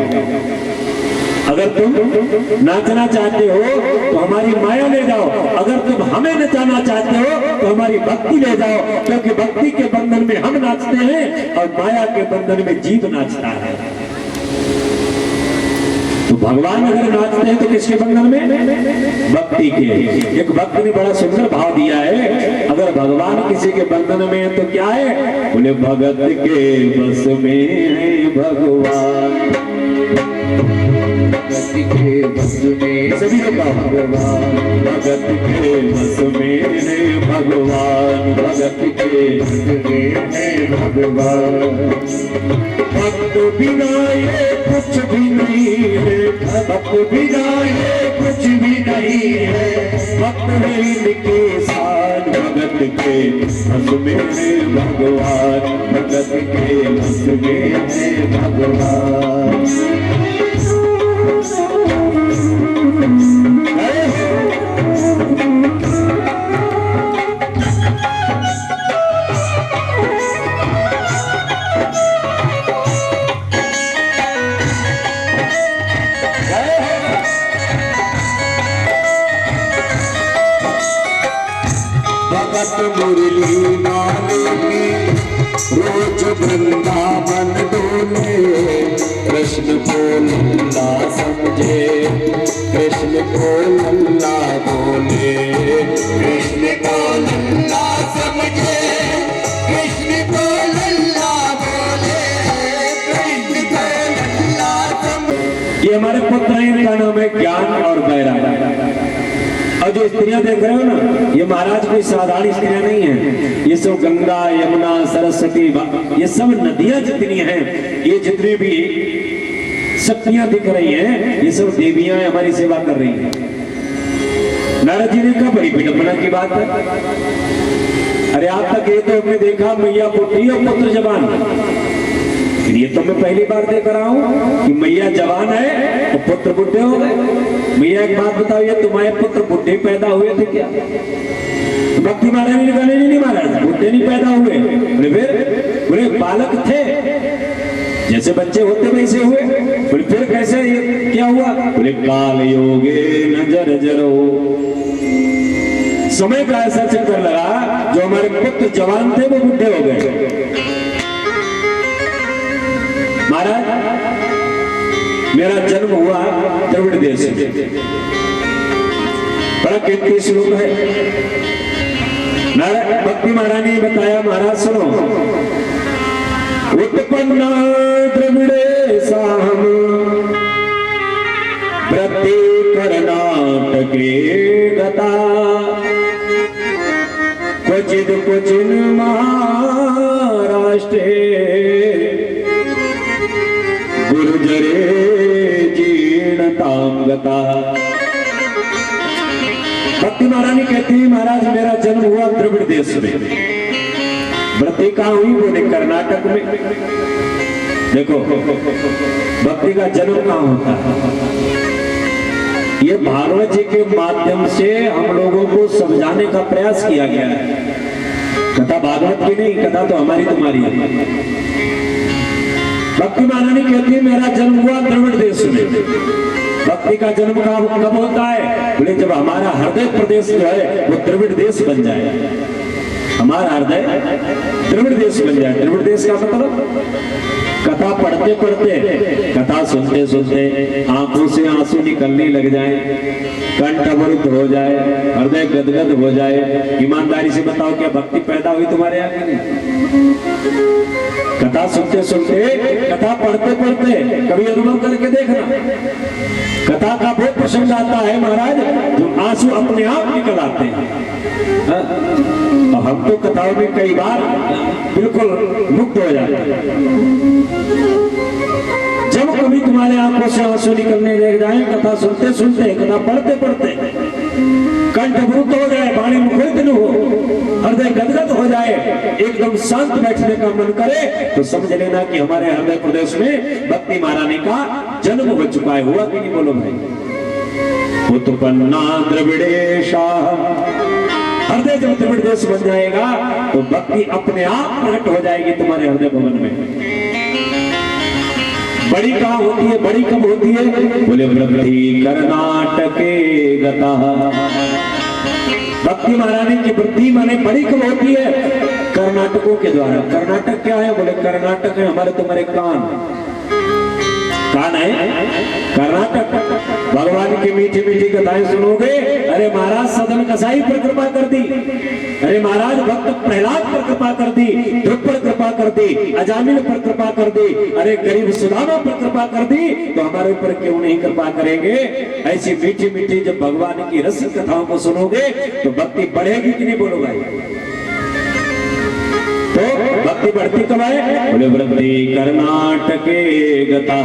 अगर तुम नाचना चाहते हो तो हमारी माया ले जाओ, अगर तुम हमें नचाना चाहते हो तो हमारी भक्ति ले जाओ, क्योंकि भक्ति के बंधन में हम नाचते हैं और माया के बंधन में जीव नाचता है। तो भगवान अगर नाचते हैं तो किसके बंधन में? भक्ति के। एक भक्त ने बड़ा सुंदर भाव दिया है, अगर भगवान किसी के बंधन में है तो क्या है? बोले भगत के बस में है भगवान, भगत के बस में, सभी लोग भगवान, भगत के बस में है भगवान, भगत के बस में है भगवान। भक्त बिना ये कुछ भी नहीं है, भक्त बिना ये कुछ भी नहीं है, भक्त है इनके साथ। भगत के बस में है भगवान, भगत के बस में है भगवान। मुरली मालेगी रोज वृंदावन डोले, कृष्ण को लल्ला समझे, कृष्ण को लल्ला बोले, कृष्ण को लल्ला समझे, कृष्ण को लल्ला बोले, कृष्ण को लल्ला समझे। ये हमारे पुत्र हैं, इनका नाम है ज्ञान और वैराग्य। और जो स्त्रियां देख रहे हो ना, ये महाराज कोई साधारण स्त्रियां नहीं हैं, ये सब गंगा यमुना सरस्वती, ये सब नदियां जितनी हैं, ये जितनी भी शक्तियां दिख रही हैं, ये सब देवियां हमारी सेवा कर रही हैं। नारद जी ने कहा बड़ी विडंबना की बात है, अरे आप तक ये तो हमने देखा मैया पुत्री और पुत्र जवान, ये तो मैं पहली बार देख रहा हूँ कि मैया जवान है और पुत्र बुढ़े हो गए। मैया एक बात बताओ, ये तुम्हारे पुत्र बुढ़े पैदा हुए थे क्या? तो भक्ति महाराज ने कहा नहीं महाराज, बुढ़े नहीं पैदा हुए। बोले फिर? बोले बालक थे, जैसे बच्चे होते वैसे हुए। बोले फिर कैसे, ये क्या हुआ? बोले काल योगे नजर जरो, समय का ऐसा चक्कर लगा, जो हमारे पुत्र जवान थे वो बुढ़े हो गए। महाराज मेरा जन्म हुआ द्रविड़ देश में, बड़ा कीर्ति श्लोक है। भक्ति महाराज ने बताया, महाराज सुनो, उत्पन्ना द्रविड़े साहम प्रति कर्नाटके गता, क्वचिद क्वचिन महाराष्ट्रे गुरुजरे जीर्णतां गता। भक्ति महारानी कहती है, महाराज मेरा जन्म हुआ द्रविड़ देश में। भक्ति कहाँ हुई? बोले कर्नाटक में। देखो भक्ति का जन्म कहाँ होता है? ये भागवत जी के माध्यम से हम लोगों को समझाने का प्रयास किया गया है। कथा भागवत की नहीं, कथा तो हमारी तुम्हारी है। भक्ति महारानी कहती है मेरा जन्म हुआ द्रविड़ देश में। भक्ति का जन्म कब होता है? बोले जब हमारा हृदय प्रदेश जो है वो द्रविड़ देश बन जाए, हमारा हृदय द्रविड़ देश बन जाए। द्रविड़ देश का मतलब कथा पढ़ते पढ़ते, कथा सुनते सुनते आंखों से आंसू निकलने लग जाए, कंठ अवरुद्ध हो जाए, हृदय गदगद हो जाए। ईमानदारी से बताओ क्या भक्ति पैदा हुई तुम्हारे यहाँ की नहीं? कथा सुनते सुनते, कथा पढ़ते पढ़ते, कभी अनुभव करके देखना, कथा का बहुत प्रसंग आता है महाराज, जो आंसू अपने आप निकल आते हैं। और हम तो कथाओं में कई बार बिल्कुल मुक्त हो जाते हैं। जब कभी तुम्हारे आंखों से आंसू निकलने लग जाए, कथा सुनते सुनते, कथा पढ़ते पढ़ते, कंठ अवरुद्ध हो जाए, वाणी मुखरित न हो, हृदय गदगद हो जाए, एकदम शांत बैठने का मन करे, तो समझ लेना कि हमारे हृदय प्रदेश में भक्ति महारानी का जन्म हो चुका है। हुआ कि नहीं? बोलो भाई। उत्पन्ना द्रविड़ेशा, हृदय जब द्रविड़ देश बन जाएगा तो भक्ति अपने आप प्रकट हो जाएगी तुम्हारे हृदय भवन में। बड़ी कहाँ होती है, बड़ी कब होती है? बोले वृद्धि कर्नाटके गता। भक्ति महारानी की वृद्धि माने बड़ी कब होती है? कर्नाटकों के द्वारा। कर्नाटक क्या है? बोले कर्नाटक है हमारे तुम्हारे कान है कर्नाटक। भगवान की मीठी मीठी कथाएं सुनोगे। अरे महाराज सदन कसाई पर कृपा कर दी, अरे महाराज भक्त प्रहलाद पर कृपा कर दी, ध्रुव पर कृपा कर दी, अजामिल पर कृपा कर दी, अरे गरीब सुदामा पर कृपा कर दी, तो हमारे ऊपर क्यों नहीं कृपा करेंगे? ऐसी मीठी मीठी जब भगवान की रसिक कथाओं को सुनोगे तो भक्ति बढ़ेगी कि नहीं? बोलो भाई। तो भक्ति बढ़ती कब है? बोले वृद्धि कर्नाटके गता।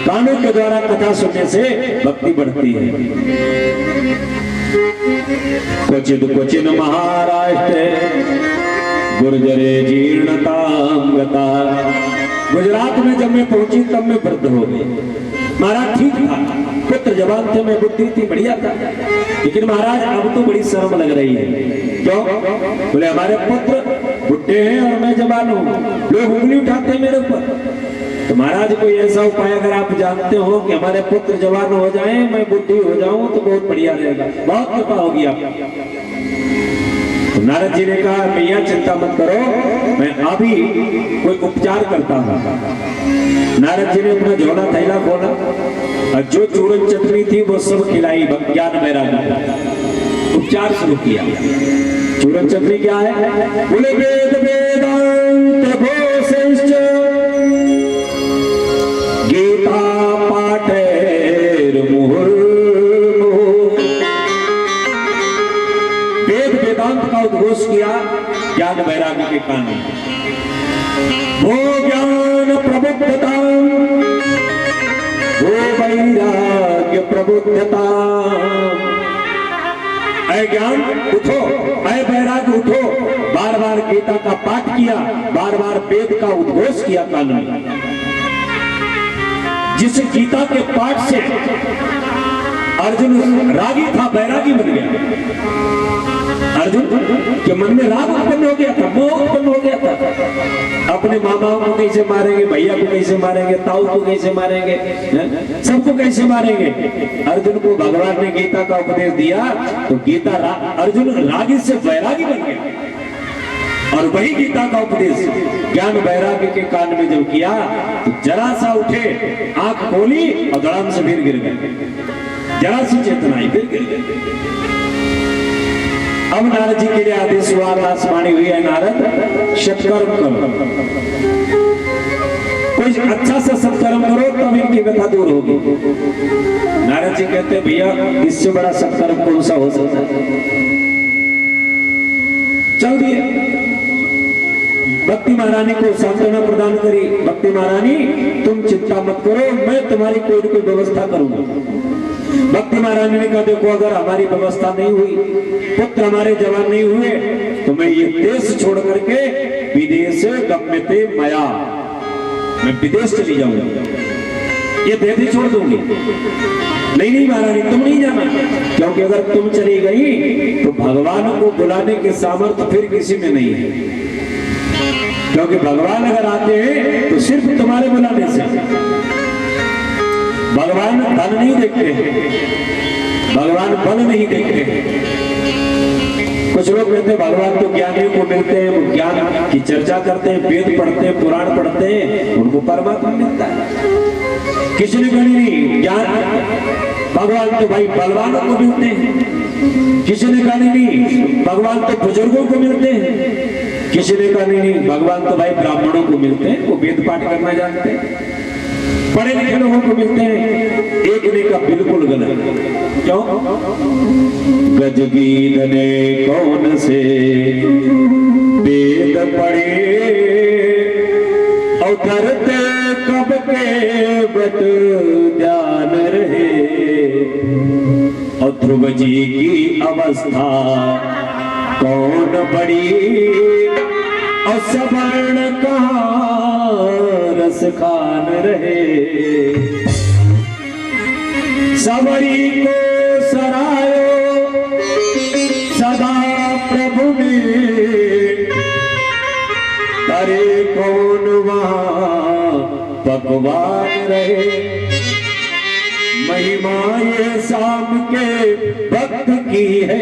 कानों के द्वारा कथा सुनने से भक्ति बढ़ती है। क्वचित क्वचिन महाराष्ट्र गुर्जरे जीर्णताम गता। गुजरात में जब मैं पहुंची तब मैं वृद्ध हो गई। महाराज ठीक था, पुत्र जवान थे, मैं बुद्धि थी, बढ़िया था, लेकिन महाराज अब तो बड़ी शर्म लग रही है। क्यों? बोले हमारे पुत्र बुढ़े हैं और मैं जवान हूँ, लोग उंगली उठाते हैं मेरे ऊपर। तो महाराज कोई ऐसा उपाय अगर आप जानते हो कि हमारे पुत्र जवान हो जाएं, मैं बुद्धि हो जाऊं, तो बहुत बढ़िया रहेगा, बहुत कृपा होगी आप। तो नारद जी ने कहा भैया चिंता मत करो, मैं अभी कोई उपचार करता हूँ। नारद जी ने अपना झोला थैला खोला और जो चूरन चटनी थी वो सब खिलाई ज्ञान वैराग्य। उपचार शुरू किया। चूरन चटनी क्या है? बोले वेद वेदांत घोषैश्च गीता पाठैर्मुहुर्मुहुः। वेद वेदांत का उद्घोष किया ज्ञान वैराग्य के कारण। वो ज्ञान प्रबुद्धता, वो वैराग्य प्रबुद्धता। ऐ ज्ञान उठो, ऐ वैराग्य उठो। बार बार गीता का पाठ किया, बार बार वेद का उद्घोष किया कान में। जिस गीता के पाठ से अर्जुन रागी था, बैरागी बन गया। अर्जुन के मन में राग उत्पन्न हो गया था, मोह उत्पन्न हो गया था। अपने मामाओं को कैसे मारेंगे, भैया को कैसे मारेंगे, ताऊ को कैसे मारेंगे, सबको कैसे मारेंगे। अर्जुन को भगवान ने गीता का उपदेश दिया तो गीता अर्जुन रागी से वैरागी बन गया। और वही गीता का उपदेश ज्ञान वैराग्य के कान में जब किया तो जरा सा उठे, आंख खोली और धड़ाम से फिर गिर गए। जरा सी चेतना आई, फिर गिर गए। अब नारद जी के लिए आदेश हुआ, आसमानी हुई है, नारद सत्कर्म करो, कोई अच्छा सा सत्कर्म करो तब इनकी व्यथा दूर होगी। नारद जी कहते हैं भैया इससे बड़ा सत्कर्म कौन सा हो सकता है? चल दिए। भक्ति महारानी को सांत्वना प्रदान करी। भक्ति महारानी तुम चिंता मत करो, मैं तुम्हारी कोई न कोई व्यवस्था करूंगा। भक्ति महारानी ने कहा देखो अगर हमारी व्यवस्था नहीं हुई, पुत्र हमारे जवान नहीं हुए, तो मैं ये देश छोड़ करके विदेश गम्यते मया, मैं विदेश चली जाऊंगी, ये देश ही छोड़ दूंगी। नहीं नहीं महारानी तुम नहीं जाना, क्योंकि अगर तुम चली गई तो भगवान को बुलाने के सामर्थ्य फिर किसी में नहीं है। क्योंकि भगवान अगर आते हैं तो सिर्फ तुम्हारे बुलाने से। भगवान धन नहीं देखते हैं, भगवान बल नहीं देखते हैं। कुछ लोग कहते हैं भगवान तो ज्ञानियों को मिलते हैं, वो ज्ञान की चर्चा करते हैं, वेद पढ़ते हैं, पुराण पढ़ते हैं, उनको परमात्मा मिलता है। किसी ने कहा नहीं ज्ञान भगवान तो भाई बलवानों को मिलते हैं। किसी ने कहा नहीं भगवान तो बुजुर्गों को मिलते हैं। किसी ने कहा नहीं भगवान तो भाई ब्राह्मणों को मिलते हैं, वो वेद पाठ करना जानते हैं, पढ़े लिखे लोगों को मिलते हैं। एक ने कहा बिल्कुल गलत। क्यों? गजगीध ने कौन से वेद पढ़े और धरते कब के बट ध्यान रहे, और ध्रुव जी की अवस्था कौन बड़ी, और सवर्ण कहाँ रस खान रहे। सवरी को सरायो सदा प्रभु में, अरे कौन वहाँ भगवान रहे। महिमा ये शाम के भक्त की है,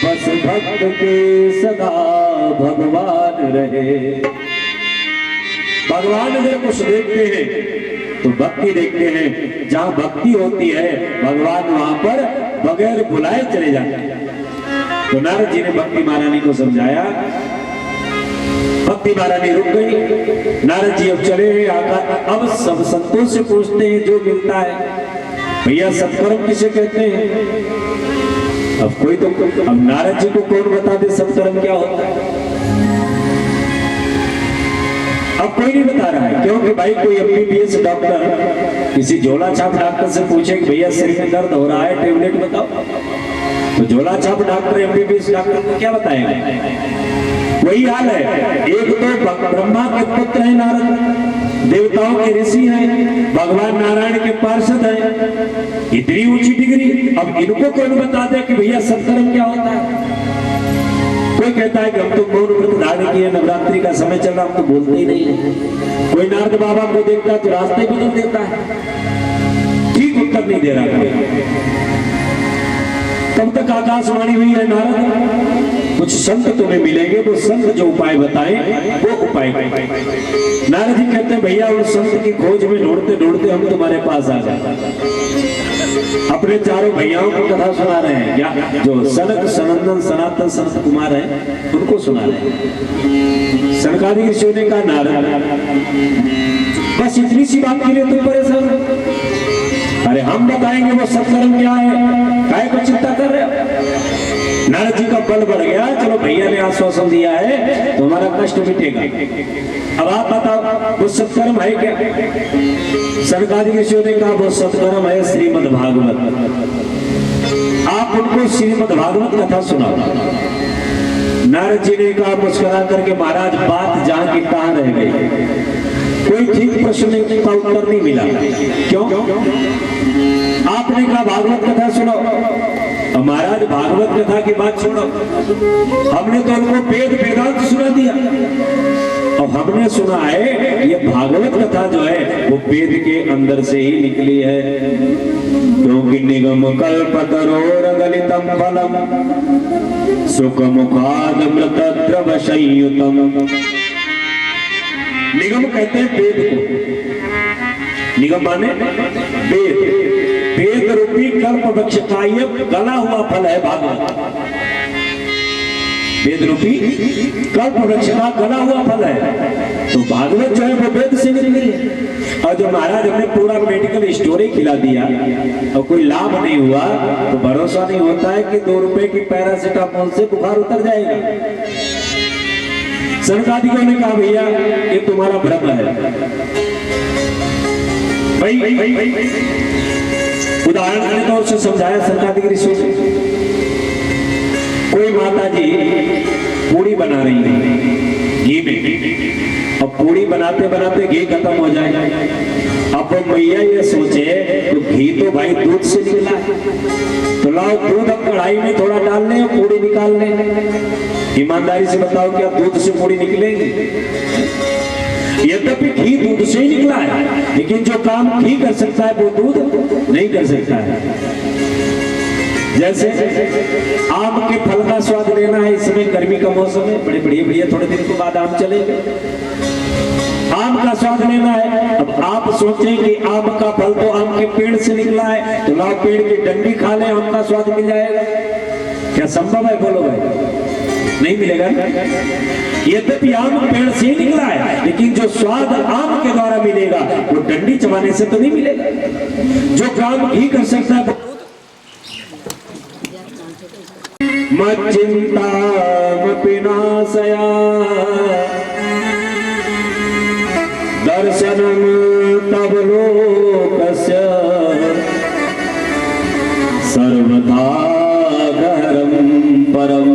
बस भक्त के सदा भगवान रहे। भगवान अगर कुछ देखते हैं तो भक्ति देखते हैं। जहां भक्ति होती है भगवान वहां पर बगैर बुलाए चले जाते हैं। तो नारद जी ने भक्ति महारानी को समझाया। भक्ति महारानी रुक गई। नारद जी अब चले गए आकर। अब सब संतों से पूछते हैं जो मिलता है, भैया सत्कर्म किसे कहते हैं? अब कोई तो, अब नारद जी को कौन बता दे सत्कर्म क्या होता है? अब कोई नहीं बता रहा है, क्योंकि भाई कोई एमबीबीएस डॉक्टर किसी झोला छाप डॉक्टर से पूछे कि भैया सिर में दर्द हो रहा है, टेबलेट बताओ, तो झोला छाप डॉक्टर एमबीबीएस डॉक्टर को क्या बताएंगे? वही हाल है। एक तो ब्रह्मा के पुत्र है नारद, देवताओं के ऋषि हैं, भगवान नारायण के पार्षद हैं, इतनी ऊंची डिग्री। अब इनको कौन बता दे कि भैया सत्कर्म क्या होता है? कोई कहता है कि हम तो मौन व्रत धारण किए, नवरात्रि का समय चल रहा, हम तो बोलते ही नहीं है। कोई नारद बाबा को देखता है तो रास्ते बदल देता है। ठीक उत्तर नहीं दे रहा कोई। तब तक आकाशवाणी हुई है नारद, कुछ संत तुम्हें मिलेंगे, वो संत जो उपाय बताएं वो उपाय। नारद जी कहते हैं भैया उन संत की खोज में ढूंढते ढूंढते हम तुम्हारे पास आ गए। अपने चारों भैयाओं को कथा सुना रहे हैं, या जो सनक सनंदन सनातन सनत कुमार हैं उनको सुना रहे हैं। सनकादि ऋषियों ने कहा नारद बस इतनी सी बात के लिए तुम परेशान हो? अरे हम बताएंगे वो सत्कर्म क्या है, काहे को चिंता कर रहे हो? नारद जी का बल बढ़ गया। चलो भैया ने आश्वासन दिया है तो हमारा कष्ट मिटेगा। अब आप बताओ वो सत्कर्म है क्या? सनकादि ऋषियों ने कहा वो सत्कर्म है श्रीमद् भागवत। आप उनको श्रीमद् भागवत कथा सुनाओ। नारद जी ने कहा मुस्कुरा करके महाराज बात जहां की तहां रह गई, कोई ठीक प्रश्न का उत्तर नहीं मिला। क्यों? आपने कहा भागवत कथा सुनो। महाराज भागवत कथा की बात छोड़ो, हमने तो उनको वेद वेदांत सुना दिया। और हमने सुना है ये भागवत कथा जो है वो वेद के अंदर से ही निकली है। क्योंकि निगम कल्पतरोर गलितम फलम सुख मुखादमृत द्रव संयुतम। निगम कहते हैं वेद को। निगम माने वेद। वेद रूपी कल्प वृक्ष का ये गला हुआ फल है भागवत। वेद रूपी कल्प वृक्ष का गला हुआ फल है। तो भागवत जो है वो वेद से निकली। और जो महाराज हमने पूरा मेडिकल स्टोरी खिला दिया और कोई लाभ नहीं हुआ तो भरोसा नहीं होता है कि 2 रुपए की पैरासिटामोल से बुखार उतर जाएगा। सनकादिकों ने कहा भैया ये तुम्हारा भ्रम है। भाई उदाहरण के तौर से समझाया सनकादिक ऋषियों ने। कोई माता जी पूड़ी बना रही है घी में, अब पूड़ी बनाते बनाते घी खत्म हो जाए। अब मैया ये सोचे तो घी तो भाई दूध से निकला है, तो लाओ दूध अब कढ़ाई में थोड़ा डाल लें, पूड़ी निकाल लें। ईमानदारी से बताओ क्या दूध से पूड़ी निकलेगी? यद्यपि घी दूध से ही निकला है, लेकिन जो काम घी कर सकता है वो दूध नहीं कर सकता है। जैसे आम के फल का स्वाद लेना है, इस समय गर्मी का मौसम है, बड़े बढ़िया थोड़े दिन के बाद आम चलेंगे। आम का स्वाद लेना है। अब आप सोचें कि आम का फल तो आम के पेड़ से निकला है, तो लाओ पेड़ की डंडी खा ले, आम का स्वाद मिल जाएगा। क्या संभव है? बोलो भाई, नहीं मिलेगा। यद्यपि आम पेड़ से ही निकला है, लेकिन जो स्वाद आम के द्वारा मिलेगा वो डंडी चबाने से तो नहीं मिलेगा। जो काम घी कर सकता है मच्चिंता विनाशया दर्शनम तव लोकस्य सर्वथा गहरम परम।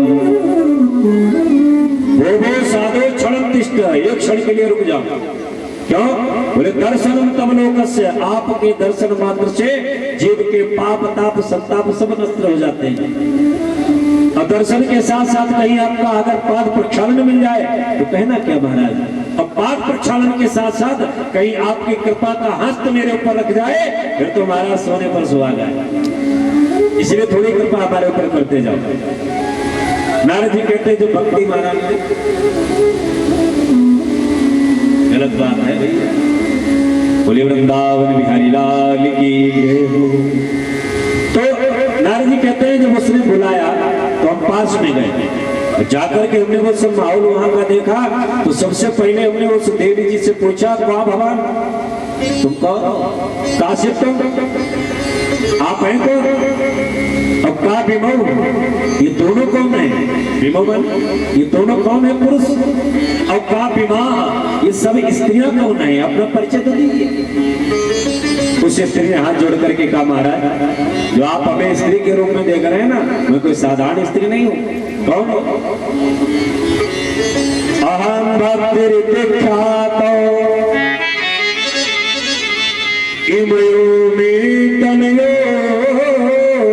वो साधु क्षण तिष्ठ, एक क्षण के लिए रुक जाओ। क्यों? बोले दर्शनम तव लोकस्य, आपके दर्शन मात्र से जीव के पाप ताप संताप सब नष्ट हो जाते हैं। और दर्शन के साथ साथ कहीं आपका अगर पाद प्रक्षालन मिल जाए तो कहना क्या महाराज। और पाक प्रक्षालन के साथ साथ कहीं आपकी कृपा का हस्त मेरे ऊपर रख जाए फिर तो महाराज सोने पर सुहागा है। इसलिए थोड़ी कृपा हमारे ऊपर करते जाओ। नारद जी कहते हैं जो भक्ति महाराज ने, गलत बात है भैया। बोलिए वृंदावन बिहारी लाल की जय हो। तो नारद जी कहते हैं जब उसने बुलाया तो हम पास में गए, जाकर के हमने वो सब माहौल वहां का देखा तो सबसे पहले हमने उस देवी जी से पूछा, वाह भगवान तुम कौन हो? कहां से तुम? आप हैं कौन? अब कहा विमो, ये दोनों कौन है? विमोवन, ये दोनों कौन है पुरुष? अब कहा विमा, ये सब स्त्रियां कौन है? अपना परिचय तो दीजिए। उस स्त्री ने हाथ जोड़ करके कहा, महाराज जो आप हमें स्त्री के रूप में देख रहे हैं ना, मैं कोई साधारण स्त्री नहीं हूं। कौन हो? अहम भक्तिर्दीक्षातो इमयो में तनयो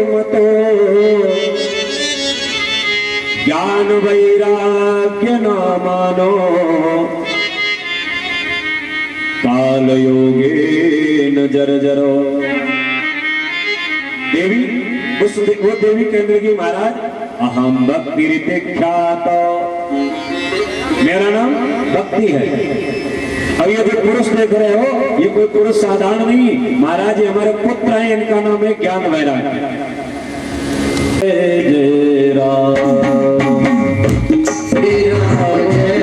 मतो ज्ञान वैराग्य न मानो काल योगे न जर्जरो। देवी वो देवी कहने लगी, महाराज अहम भक्ति ख्यात, मेरा नाम भक्ति है। अब ये जो पुरुष देख रहे हो ये कोई पुरुष साधारण नहीं, महाराज ये हमारे पुत्र हैं, इनका नाम है ज्ञान वैराग्य। जय जय राम श्री राम, जय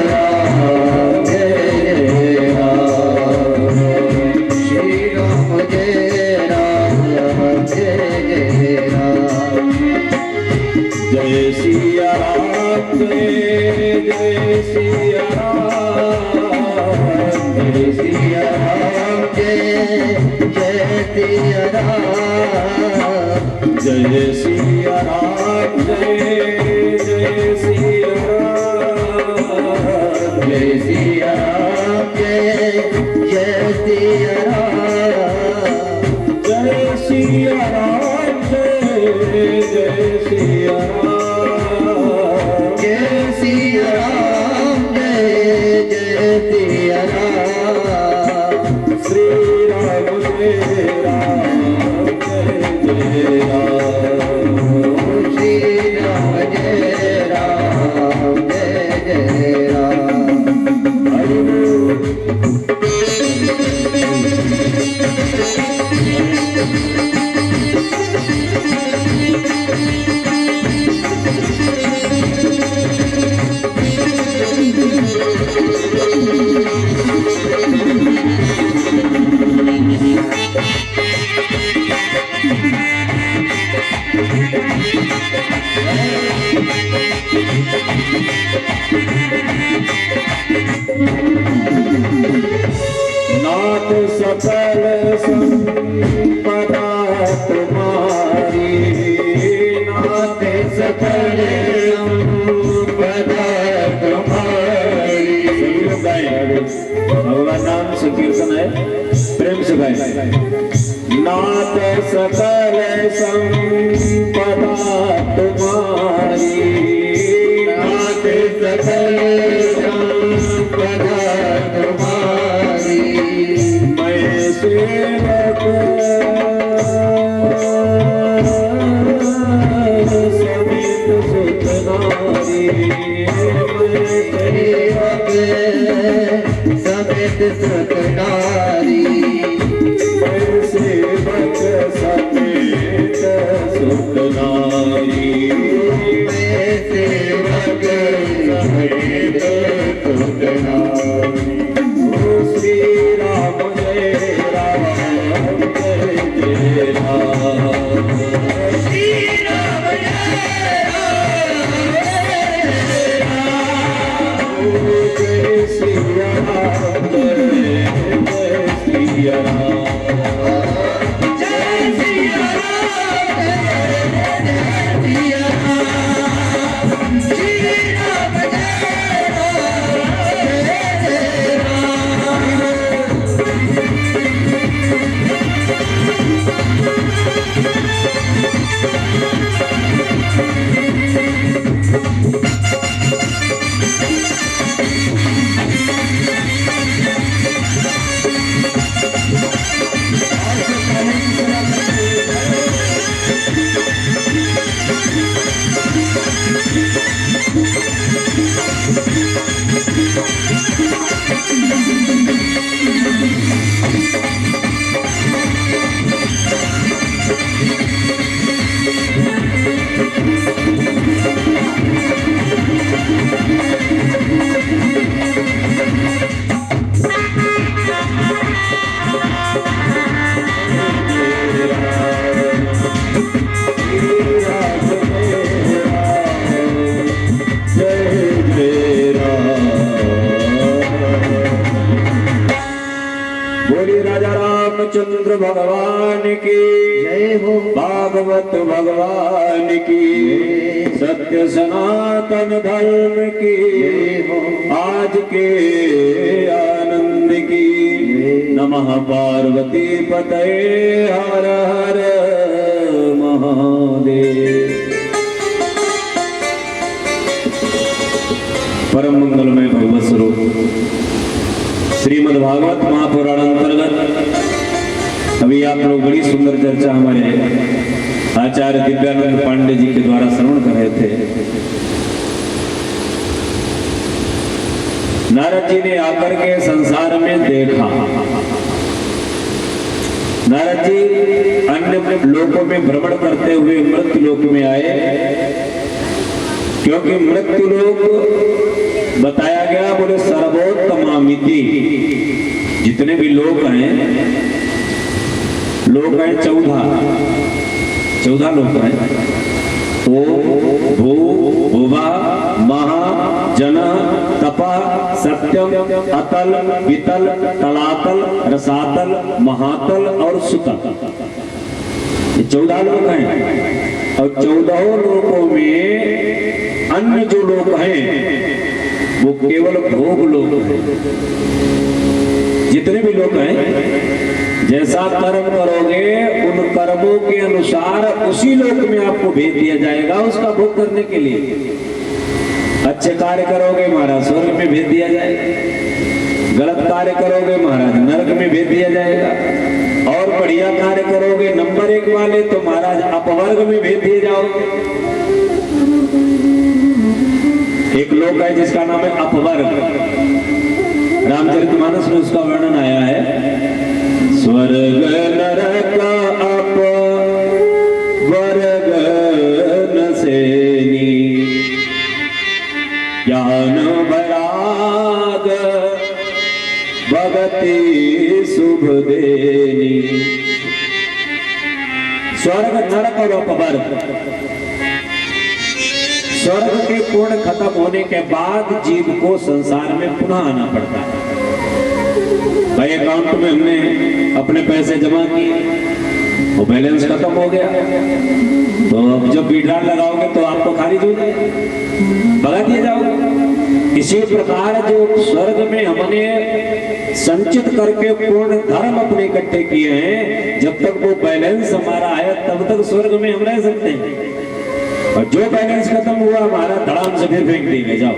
राम जय राम, श्री राम जय राम जय राम, जय सिया राम जय सिया राम, जय सिया राम जय सिया राम, जय सिया राम जय सिया राम, जय सिया राम जय सिया राम, जय सिया राम जय सिया राम, जय सिया राम जय सिया राम, श्री राम जय राम जय राम, श्री राम जय राम जय राम। हरि बोल। नाथ सकल संपदा तुम्हारी, नाथ सकल संपदा तुम्हारी। भगवान नाम से कीर्तन है, प्रेम से गाए। नाथ सकल संपदा तुम्हारी, नाथ सकल संपदा तुम्हारी, मैं सेवक समेत सुत नारी, मैं सेवक समेत सुत नारी, मैं सेवक समेत सुत नारी, मैं सेवक समेत सुत नारी। श्री राम जय राम जय राम, श्री राम जय राम जय राम, जय सिया राम जय सिया राम, जय सिया राम जय सिया राम, श्री राम जय राम जय राम। चंद्र भगवान की जय हो, भागवत भगवान की सत्य सनातन धर्म की हो, आज के आनंद की नमः पार्वती पतये हर हर महादेव। परम मंगलमय भगवत स्वरूप श्रीमद् भागवत महापुराण अंतर्गत अभी आप लोग बड़ी सुंदर चर्चा हमारे आचार्य दिव्यानंद पांडे जी के द्वारा श्रवण कर रहे थे। नारद जी ने आकर के संसार में देखा। नारद जी अन्य लोकों में भ्रमण करते हुए मृत्यु लोक में आए, क्योंकि मृत्यु लोक बताया गया बोले सर्वोत्तमामिति। जितने भी लोग हैं 14 लोग हैं। ओ भू भुवा महा जन तपा सत्यम अतल वितल तलातल रसातल महातल और सुतल, ये 14 लोग हैं। और 14 लोगों में अन्य जो लोग हैं वो केवल भोग लोग हैं। जितने भी लोग हैं जैसा कर्म करोगे उन कर्मों के अनुसार उसी लोक में आपको भेज दिया जाएगा उसका भोग करने के लिए। अच्छे कार्य करोगे महाराज स्वर्ग में भेज दिया जाएगा, गलत कार्य करोगे महाराज नरक में भेज दिया जाएगा, और बढ़िया कार्य करोगे नंबर 1 वाले तो महाराज अपवर्ग में भेज दिए जाओगे। एक लोक है जिसका नाम है अपवर्ग। रामचरितमानस में उसका वर्णन आया है। स्वर्ग नरक अपवर्ग नसेनी ज्ञान वैराग भगति शुभ देनी। स्वर्ग नरक और अपवर्ग। स्वर्ग के पूर्ण खत्म होने के बाद जीव को संसार में पुनः आना पड़ता है। भाई अकाउंट में हमने अपने पैसे जमा किए, वो बैलेंस खत्म हो गया, तो अब जब विड्रॉल लगाओगे तो आपको खारिज हो जाएगा, भगा दिए जाओगे। इसी प्रकार जो स्वर्ग में हमने संचित करके पूर्ण धर्म अपने इकट्ठे किए हैं, जब तक वो बैलेंस हमारा है तब तक स्वर्ग में हम रह सकते हैं। और जो बैलेंस खत्म हुआ हमारा धड़ाम से फिर फेंक दिए जाओ।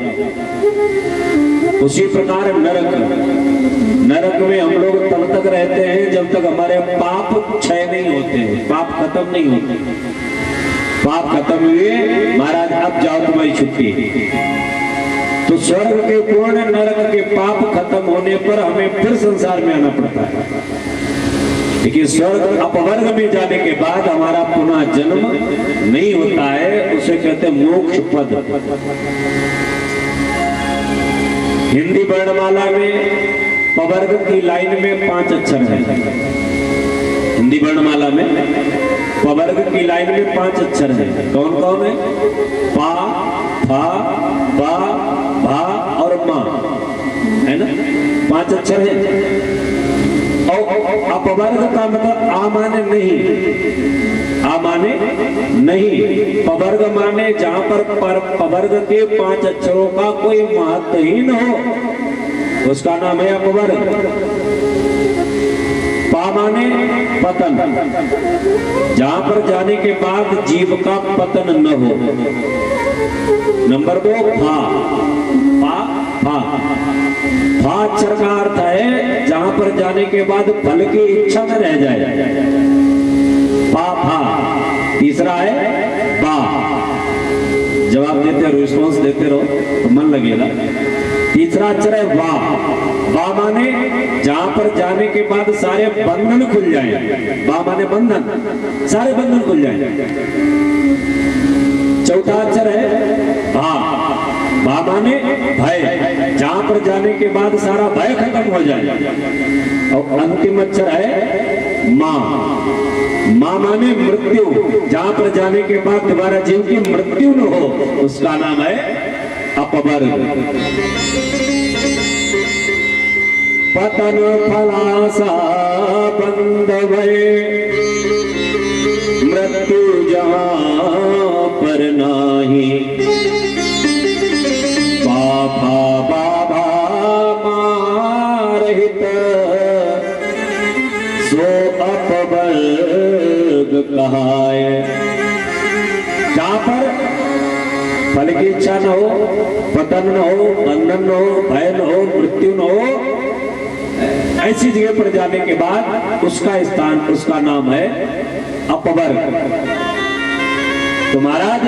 उसी प्रकार नरक में हम लोग तब तक रहते हैं जब तक हमारे पाप क्षय नहीं होते हैं, पाप खत्म नहीं होते। पाप खत्म हुए महाराज अब जाओ तुम्हारी छुट्टी। तो स्वर्ग के पूर्ण नरक के पाप खत्म होने पर हमें फिर संसार में आना पड़ता है। लेकिन स्वर्ग अपवर्ग में जाने के बाद हमारा पुनः जन्म नहीं होता है, उसे कहते हैं मोक्ष पद। हिंदी वर्णमाला में पवर्ग की लाइन में 5 अक्षर है। हिंदी वर्णमाला में पवर्ग की लाइन में 5 अक्षर है। कौन कौन है? पा, फा, बा, भा और मा, है ना? 5 अक्षर है। और अपवर्ग का मतलब आ माने नहीं, आ माने नहीं, पवर्ग माने जहां पर पवर्ग के 5 अक्षरों का कोई महत्व ही न हो, उसका नाम है अपवर्ग। पा माने पतन, जहां पर जाने के बाद जीव का पतन न हो। नंबर 2 फा, पा फा, फा अक्षर का अर्थ है जहां पर जाने के बाद फल की इच्छा न रह जाए, पा फा। तीसरा है बा, जवाब देते रहो, रिस्पॉन्स देते रहो तो मन लगेगा। तीसरा अक्षर है वा, बा माने जहां पर जाने के बाद सारे बंधन खुल जाए, बा माने बंधन, सारे बंधन खुल जाए। चौथा अक्षर है भा, भा माने भय, जहां पर जाने के बाद सारा भय खत्म हो जाए। और अंतिम अक्षर है मां, मां माने मृत्यु, जहां पर जाने के बाद दोबारा जीव की मृत्यु न हो, उसका नाम है अपवर्ग। पतन फलासा बंद भय, मृत्यु जहां पर नाही, बाबा बाबा मारहित सो अपवर्ग कहाय। जहां पर फल की इच्छा न हो, पतन न हो, बंधन न हो, भय न हो, मृत्यु न हो, ऐसी जगह पर जाने के बाद उसका स्थान, उसका नाम है अपवर्ग। तो महाराज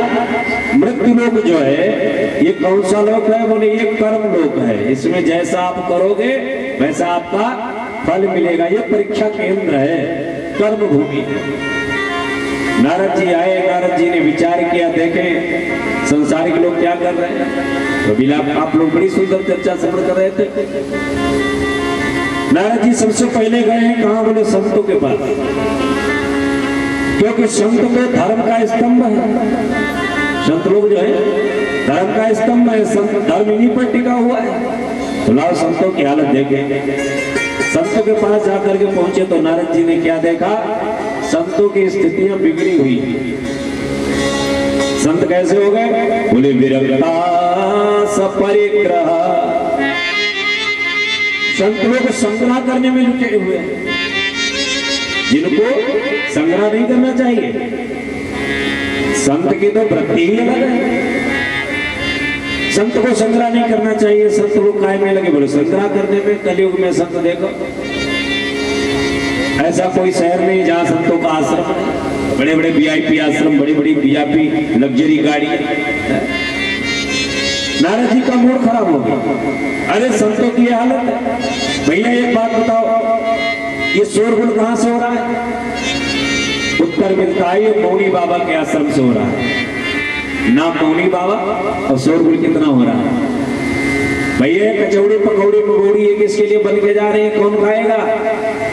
मृत्यु लोक जो है ये कौन सा लोक है? बोले ये कर्म लोक है। इसमें जैसा आप करोगे वैसा आपका फल मिलेगा। ये परीक्षा केंद्र है, कर्म भूमि। नारद जी आए, नारद जी ने विचार किया, देखें संसारिक लोग क्या कर रहे हैं। तो बिला आप लोग बड़ी सुंदर चर्चा श्रवण कर रहे थे। नारद जी सबसे पहले गए हैं कहां? बोले संतों के पास, क्योंकि संत तो धर्म का स्तंभ है। संत लोग जो है धर्म का स्तंभ है, संत धर्म इन्हीं पर टिका हुआ है। तो लाओ संतों की हालत देखें। संतों के पास जाकर के पहुंचे तो नारद जी ने क्या देखा? संतों की स्थितियां बिगड़ी हुई। संत कैसे हो गए? बोले विरक्ता सपरिग्रह, संत लोग संग्रह करने में जुटे हुए हैं, जिनको संग्रह नहीं करना चाहिए। संत की तो वृत्ति ही अलग है, संत को संग्रह नहीं करना चाहिए। संत लोग काय में लगे? बोले संग्रह करने में। कलयुग में संत देखो, ऐसा कोई शहर नहीं जहां संतों का आश्रम है। बड़े बड़े वीआईपी आश्रम, बड़ी बड़ी वीआईपी लग्जरी गाड़ी। नारद जी का मूड खराब हो गया। अरे संतों की हालत है। भैया एक बात बताओ, ये शोरगुल कहां से हो रहा है? उत्तर मिलता है ये मौनी बाबा के आश्रम से हो रहा है। ना मौनी बाबा और शोरगुल कितना हो रहा है। भैया कचौड़ी पकौड़ी मगौड़ी ये किसके लिए बन के जा रहे हैं? कौन खाएगा?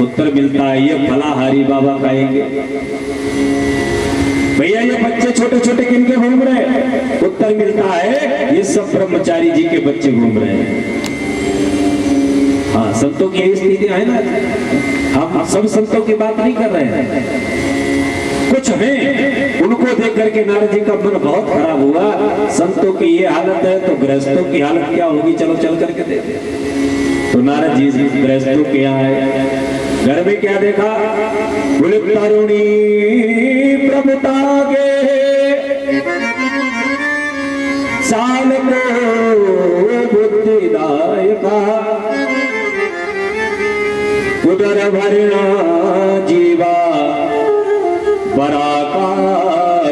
उत्तर मिलता है ये फलाहारी बाबा खाएंगे। भैया ये बच्चे छोटे छोटे किनके घूम रहे हैं? उत्तर मिलता है ये सब ब्रह्मचारी जी के बच्चे घूम रहे हैं। हाँ, संतों की स्थिति है ना। हम सब संतों की बात नहीं कर रहे हैं, कुछ हैं उनको देख करके नारद जी का मन बहुत खराब हुआ। संतों की ये हालत है तो गृहस्थों की हालत क्या होगी? चलो चल करके देखते। तो नारद जी गृहस्थों के यहाँ आए। घर में क्या देखा? बोले तरुणी प्रभुता गे साल को बुद्धिदायका, उदर भरना जीवा बराका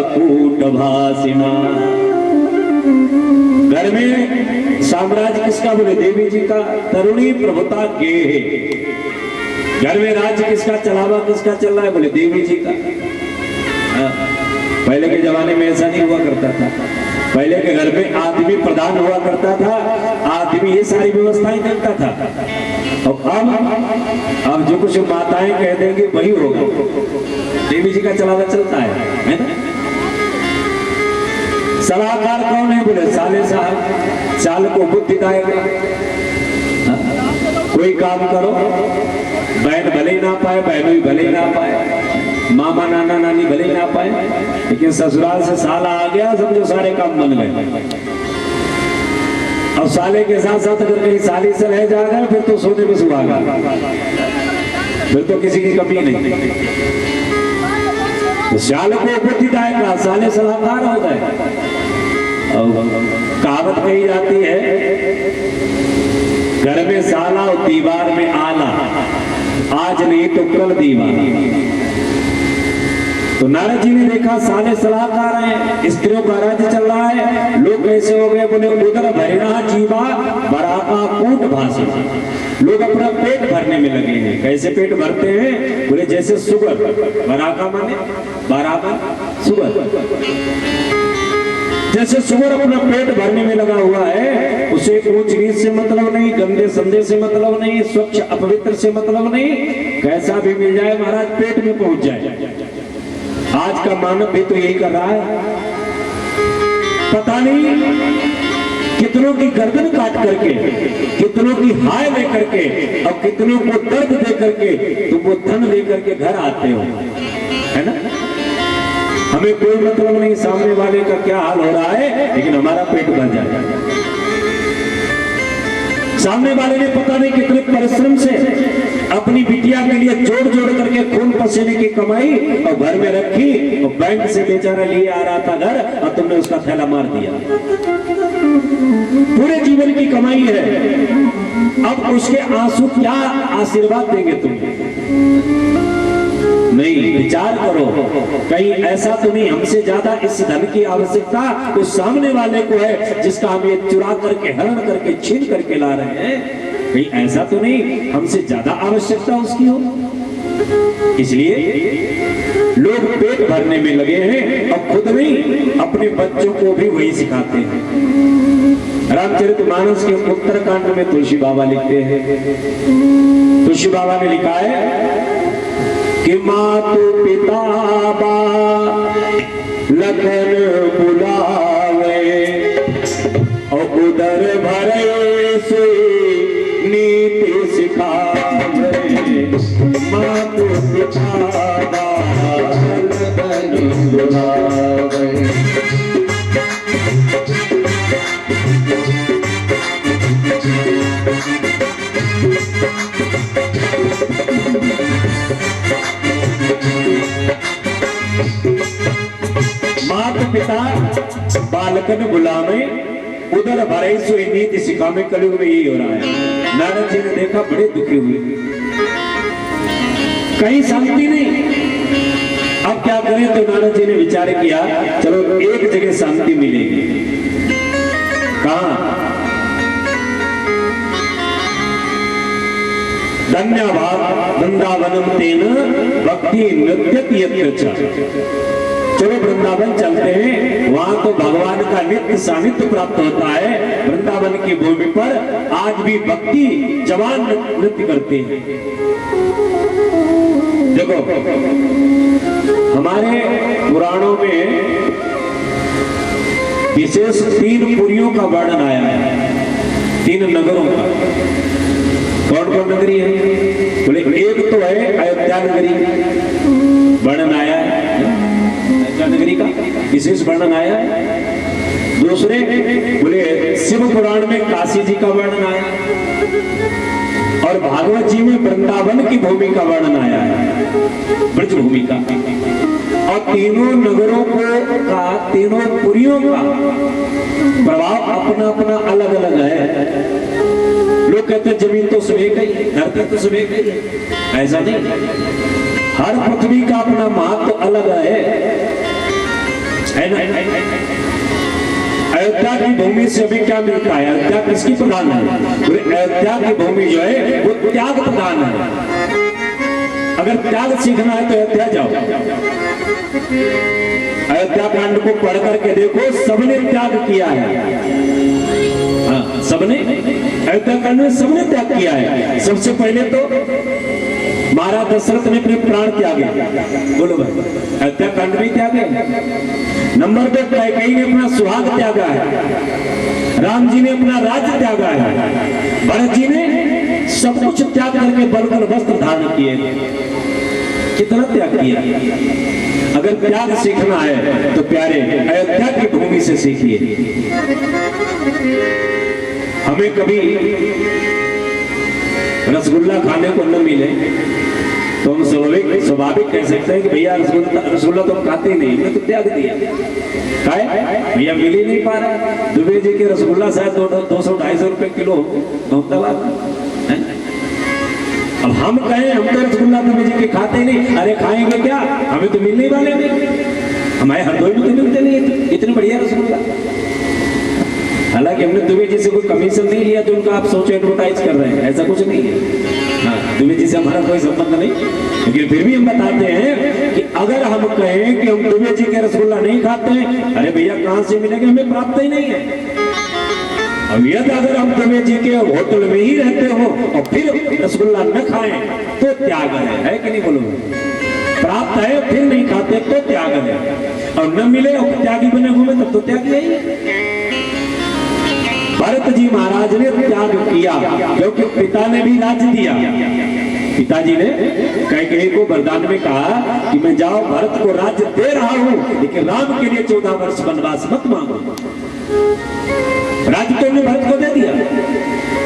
कूट भाषिमा। घर में साम्राज्य किसका? बोले देवी जी का। तरुणी प्रभुता गे, घर में राज्य किसका, चलावा किसका चल रहा है? बोले देवी जी का। पहले के जमाने में ऐसा नहीं हुआ करता था। पहले के घर में आदमी प्रधान हुआ करता था, आदमी ये सारी व्यवस्थाएं करता था। और अब जो कुछ माताएं कह देंगी वही होगा। देवी जी का चलावा चलता है ना। सलाहकार कौन है? बोले साले साहब। साल को बुद्धिदायक, कोई काम करो, बहन भले ही ना पाए, बहनों भले ही ना पाए, मामा नाना नानी भले ही ना पाए, लेकिन ससुराल से साला आ गया, समझो सारे काम बन गए। और साले के साथ साथ अगर कहीं साली से रह जाएगा फिर तो सोने में सुहागा, फिर तो किसी की कमी नहीं। तो साल को बुद्धिदायक का, साले सलाहकार होता है। और कहावत कही जाती है, घर में साला और दीवार में आला, आज नहीं तो कल दीवार। तो नारद जी ने देखा साले सलाहकार हैं, स्त्रियों का राज्य चल रहा है, लोग कैसे हो गए, बोले उदर भरना जीवा बराका कूट भाषे, लोग अपना पेट भरने में लगे हैं। कैसे पेट भरते हैं, बोले जैसे सुगर, बराका माने बराबर सुगर, जैसे सुगर अपना पेट भरने में लगा हुआ है, उसे ऊंच नीच से मतलब नहीं, गंदे संदे से मतलब नहीं, स्वच्छ अपवित्र से मतलब नहीं, कैसा भी मिल जाए महाराज पेट में पहुंच जाए। आज का मानव भी तो यही कर रहा है। पता नहीं कितनों की गर्दन काट करके, कितनों की हाय ले करके और कितनों को दर्द दे करके तुम वो धन दे करके घर आते हो, है ना। हमें कोई मतलब नहीं सामने वाले का क्या हाल हो रहा है, लेकिन हमारा पेट भर जाए। सामने वाले ने पता नहीं कितने परिश्रम से अपनी बिटिया के लिए जोड़ जोड़ करके खून पसीने की कमाई और घर में रखी, और बैंक से बेचारा लिए आ रहा था घर, और तुमने उसका थैला मार दिया। पूरे जीवन की कमाई है, अब उसके आंसू क्या आशीर्वाद देंगे तुम्हें? नहीं, विचार करो कहीं ऐसा तो नहीं हमसे ज्यादा इस धन की आवश्यकता उस सामने वाले को है जिसका हम ये चुरा करके, हरण करके, छीन करके ला रहे हैं, कहीं ऐसा तो नहीं हमसे ज्यादा आवश्यकता उसकी हो। इसलिए लोग पेट भरने में लगे हैं और खुद नहीं अपने बच्चों को भी वही सिखाते हैं। रामचरितमानस के उत्तरकांड में तुलसी बाबा लिखते हैं, तुलसी बाबा ने लिखा है कि मातु पिता बा लखन बुलावे और उदर भरे से नीति सिखावे। मातु पिता बा लखन बुलावे। पिता बालकन बुलावे उधर भरे सो नीति सिखावे। कलयुग में यही हो रहा है। नारद जी ने देखा, बड़े दुखी हुए, कहीं शांति नहीं, अब क्या करें? तो नारद जी ने विचार किया, चलो एक जगह शांति मिलेगी। कहां? धन्यवाद वृंदावनम तेन भक्ति नृत्य यत्र। चलो वृंदावन चलते हैं, वहां तो भगवान का नित्य सानिध्य प्राप्त होता है। वृंदावन की भूमि पर आज भी भक्ति जवान नृत्य करते हैं। देखो हमारे पुराणों में विशेष 3 पुरियों का वर्णन आया है, 3 नगरों का। कौन कौन नगरी है? बोले एक तो है अयोध्या नगरी, वर्णन आया है, नगरी का विशेष वर्णन आया है। दूसरे बोले शिव पुराण में काशी जी का वर्णन आया, और भागवत जी में वृंदावन की भूमि का वर्णन आया है, ब्रज भूमि का। और तीनों नगरों का, तीनों पुरियों का प्रभाव अपना अपना अलग अलग है। लोग कहते हैं जमीन तो सब एक ही, धरती तो सब एक ही, ऐसा नहीं। हर पृथ्वी का अपना महत्व अलग है ना। अयोध्या की भूमि से अभी क्या मिलता है? अयोध्या किसकी प्रधान है? अयोध्या की भूमि जो है वो त्याग प्रधान है। अगर त्याग सीखना है तो अयोध्या जाओ, अयोध्या कांड को पढ़ करके देखो, सबने त्याग किया है। हाँ, सबने अयोध्या कांड में सबने त्याग किया है। सबसे पहले तो महाराज दशरथ ने अपने प्राण त्यागे, बोलो भाई, अयोध्या कांड में त्यागे। नंबर 2 कैकेयी ने अपना सुहाग त्यागा है, राम जी ने अपना राज्य त्यागा है, भरत जी ने सब कुछ त्याग करके बलगल वस्त्र धारण किए। कितना त्याग किया? अगर त्याग सीखना है तो प्यारे अयोध्या की भूमि से सीखिए। हमें कभी रसगुल्ला खाने को न मिले तो हम स्वाभाविक कह सकते हैं कि भैया रसगुल्ला तो खाते ही नहीं, मैं तो त्याग दिया। भैया मिल ही नहीं पा रहा। दुबे जी के रसगुल्ला शायद 200-250 रुपए किलो, अब हम कहें हम तो रसगुल्ला दुबे जी के खाते नहीं, अरे खाएंगे क्या, हमें तो मिलने वाले नहीं, हमारे हरदोई में तो मिलते नहीं इतने बढ़िया रसगुल्ला। हालांकि हमने दुबे जी से कोई कमीशन नहीं लिया तो उनका आप सोचो एडवर्टाइज कर रहे हैं, ऐसा कुछ नहीं है। हाँ, दुबे जी से हमारा कोई संबंध नहीं, लेकिन फिर भी हम बताते हैं कि अगर हम कहें कि हम दुबे जी के रसगुल्ला नहीं खाते हैं, अरे भैया कहां से मिलेंगे, हमें प्राप्त ही नहीं है। अब यदि अगर हम दुबे जी के होटल में ही रहते हो और फिर रसगुल्ला न खाएं तो त्याग है कि नहीं, बोलो। प्राप्त है फिर नहीं खाते तो त्याग है, और न मिले और त्यागी बने हुए तब तो त्यागी है। भरत जी महाराज ने त्याग किया क्योंकि पिता ने भी राज्य दिया। पिताजी ने कैकेयी को वरदान में कहा कि मैं जाओ भरत को राज्य दे रहा हूं, लेकिन राम के लिए 14 वर्ष वनवास मत मांगो। राज्य तो भरत को दे दिया,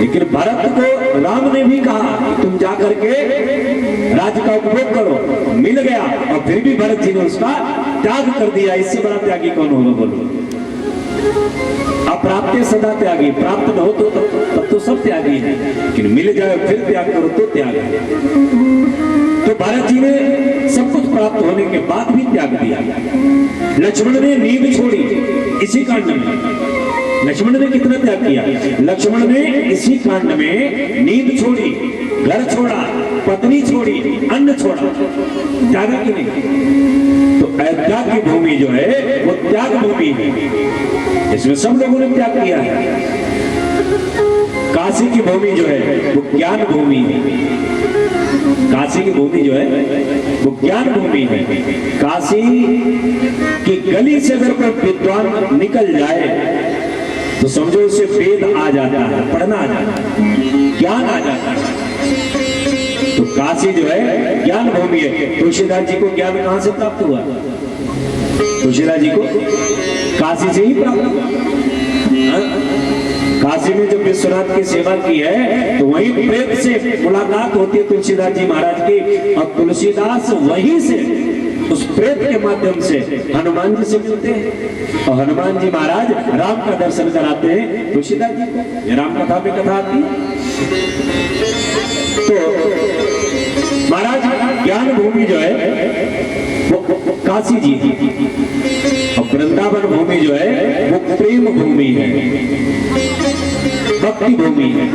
लेकिन भरत को राम ने भी कहा कि तुम जाकर के राज्य का उपभोग करो, मिल गया और फिर भी भरत जी ने उसका त्याग कर दिया। इससे बड़ा त्यागी कौन होगा, बोलो। अप्राप्त सदा त्यागी, प्राप्त न हो तो तब तो सब त्यागी है, लेकिन मिल जाए फिर त्याग करो तो त्याग है। तो भरत जी ने सब कुछ प्राप्त होने के बाद भी त्याग दिया। लक्ष्मण ने नींद छोड़ी इसी कांड में। लक्ष्मण ने कितना त्याग किया, लक्ष्मण ने इसी कांड में नींद छोड़ी, घर छोड़ा, पत्नी छोड़ी, अन्न छोड़ा, त्याग की नहीं। तो अयोध्या की भूमि जो है वो त्याग भूमि है, इसमें सब लोगों ने त्याग किया है। काशी की भूमि जो है वो ज्ञान भूमि है। काशी की भूमि जो है वो ज्ञान भूमि है। काशी की गली से अगर कोई विद्वान निकल जाए तो समझो उसे वेद आ जाता है, पढ़ना आ जाता है, ज्ञान आ जाता है। तो काशी जो है ज्ञान भूमि है। तुलसीदास जी को ज्ञान कहां से प्राप्त हुआ, तुलसीदास जी को काशी से ही प्राप्त हुआ। काशी में जब विश्वनाथ की सेवा की है तो वहीं प्रेत से मुलाकात होती है तुलसीदास जी महाराज की, और तुलसीदास वहीं से उस प्रेत के माध्यम से हनुमान जी से मिलते हैं, और हनुमान जी महाराज राम का दर्शन कराते हैं तुलसीदास जी को। ये राम कथा में कथा आती है। तो महाराज ज्ञान भूमि जो है वो काशी जी थी, और वृंदावन भूमि जो है वो प्रेम भूमि है, भक्ति भूमि है।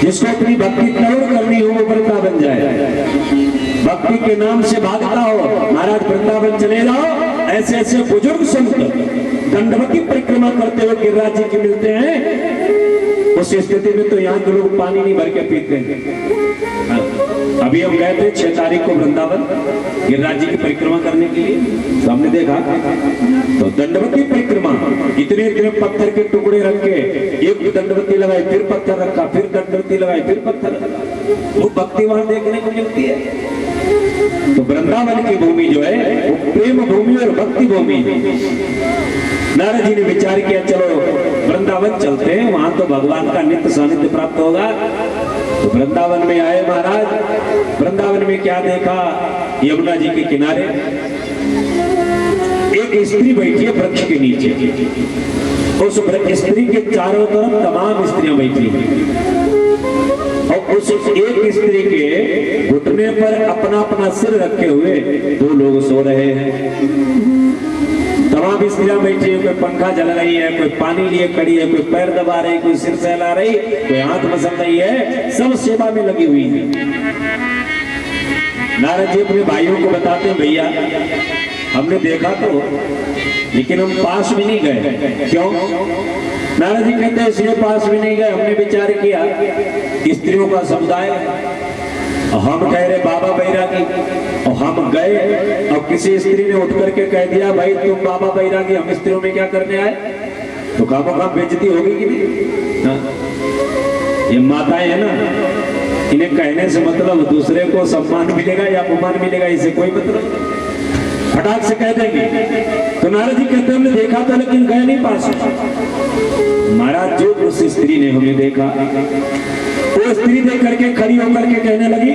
जिसको अपनी भक्ति तरुण करनी हो वो वृंदावन जाए, भक्ति के नाम से भागता हो महाराज वृंदावन चले जाओ। ऐसे ऐसे बुजुर्ग संत दंडवती परिक्रमा करते हुए गिरिराज जी के मिलते हैं। उस स्थिति में तो यहाँ के लोग पानी नहीं भर के पीते हैं। अभी हम गए थे 6 तारीख को वृंदावन गिरिराज जी की परिक्रमा करने के लिए, तो हमने देखा तो दंडवती परिक्रमा, इतने इतने पत्थर के टुकड़े रख के एक दंडवती लगाई, फिर पत्थर रखा, फिर दंडवती लगाई, फिर पत्थर रखा। वो भक्ति वहां देखने को मिलती है। तो वृंदावन की भूमि जो है वो प्रेम भूमि और भक्ति भूमि है। नारद जी ने विचार किया चलो वृंदावन चलते हैं, वहां तो भगवान का नित्य सानिध्य प्राप्त होगा। तो वृंदावन में आए महाराज। वृंदावन में क्या देखा, यमुना जी के किनारे एक स्त्री बैठी है वृक्ष के नीचे। उस स्त्री के चारों तरफ तमाम स्त्रियां बैठी हैं, और उस एक स्त्री के घुटने पर अपना अपना सिर रखे हुए 2 लोग सो रहे हैं। तमाम स्त्रियां बैठी है, कोई पंखा जल रही है, कोई पानी लिए खड़ी है, कोई पैर दबा रही, कोई सिर सहला रही, कोई हाथ मसल रही है, सब सेवा में लगी हुई है। नारद जी अपने भाइयों को बताते हैं भैया हमने देखा तो, लेकिन हम पास भी नहीं गए। क्यों? नारद जी कहते हैं इसलिए पास भी नहीं गए, हमने विचार किया स्त्रियों का समुदाय, और हम कह रहे बाबा बैरागी, और हम गए और किसी स्त्री ने उठ करके कह दिया भाई तुम बाबा बैरागी, हम स्त्रियों में क्या करने आए, तो काम बेइज्जती होगी कि नहीं? हाँ? ये माताएं है ना, इन्हें कहने से मतलब दूसरे को सम्मान मिलेगा या अपमान मिलेगा, इसे कोई मतलब फटाक से कह देंगे। तो नारद जी कहते हमने देखा था लेकिन गए नहीं पास। महाराज जो उस स्त्री ने हमें देखा, वो स्त्री देख करके खड़ी होकर के कहने लगी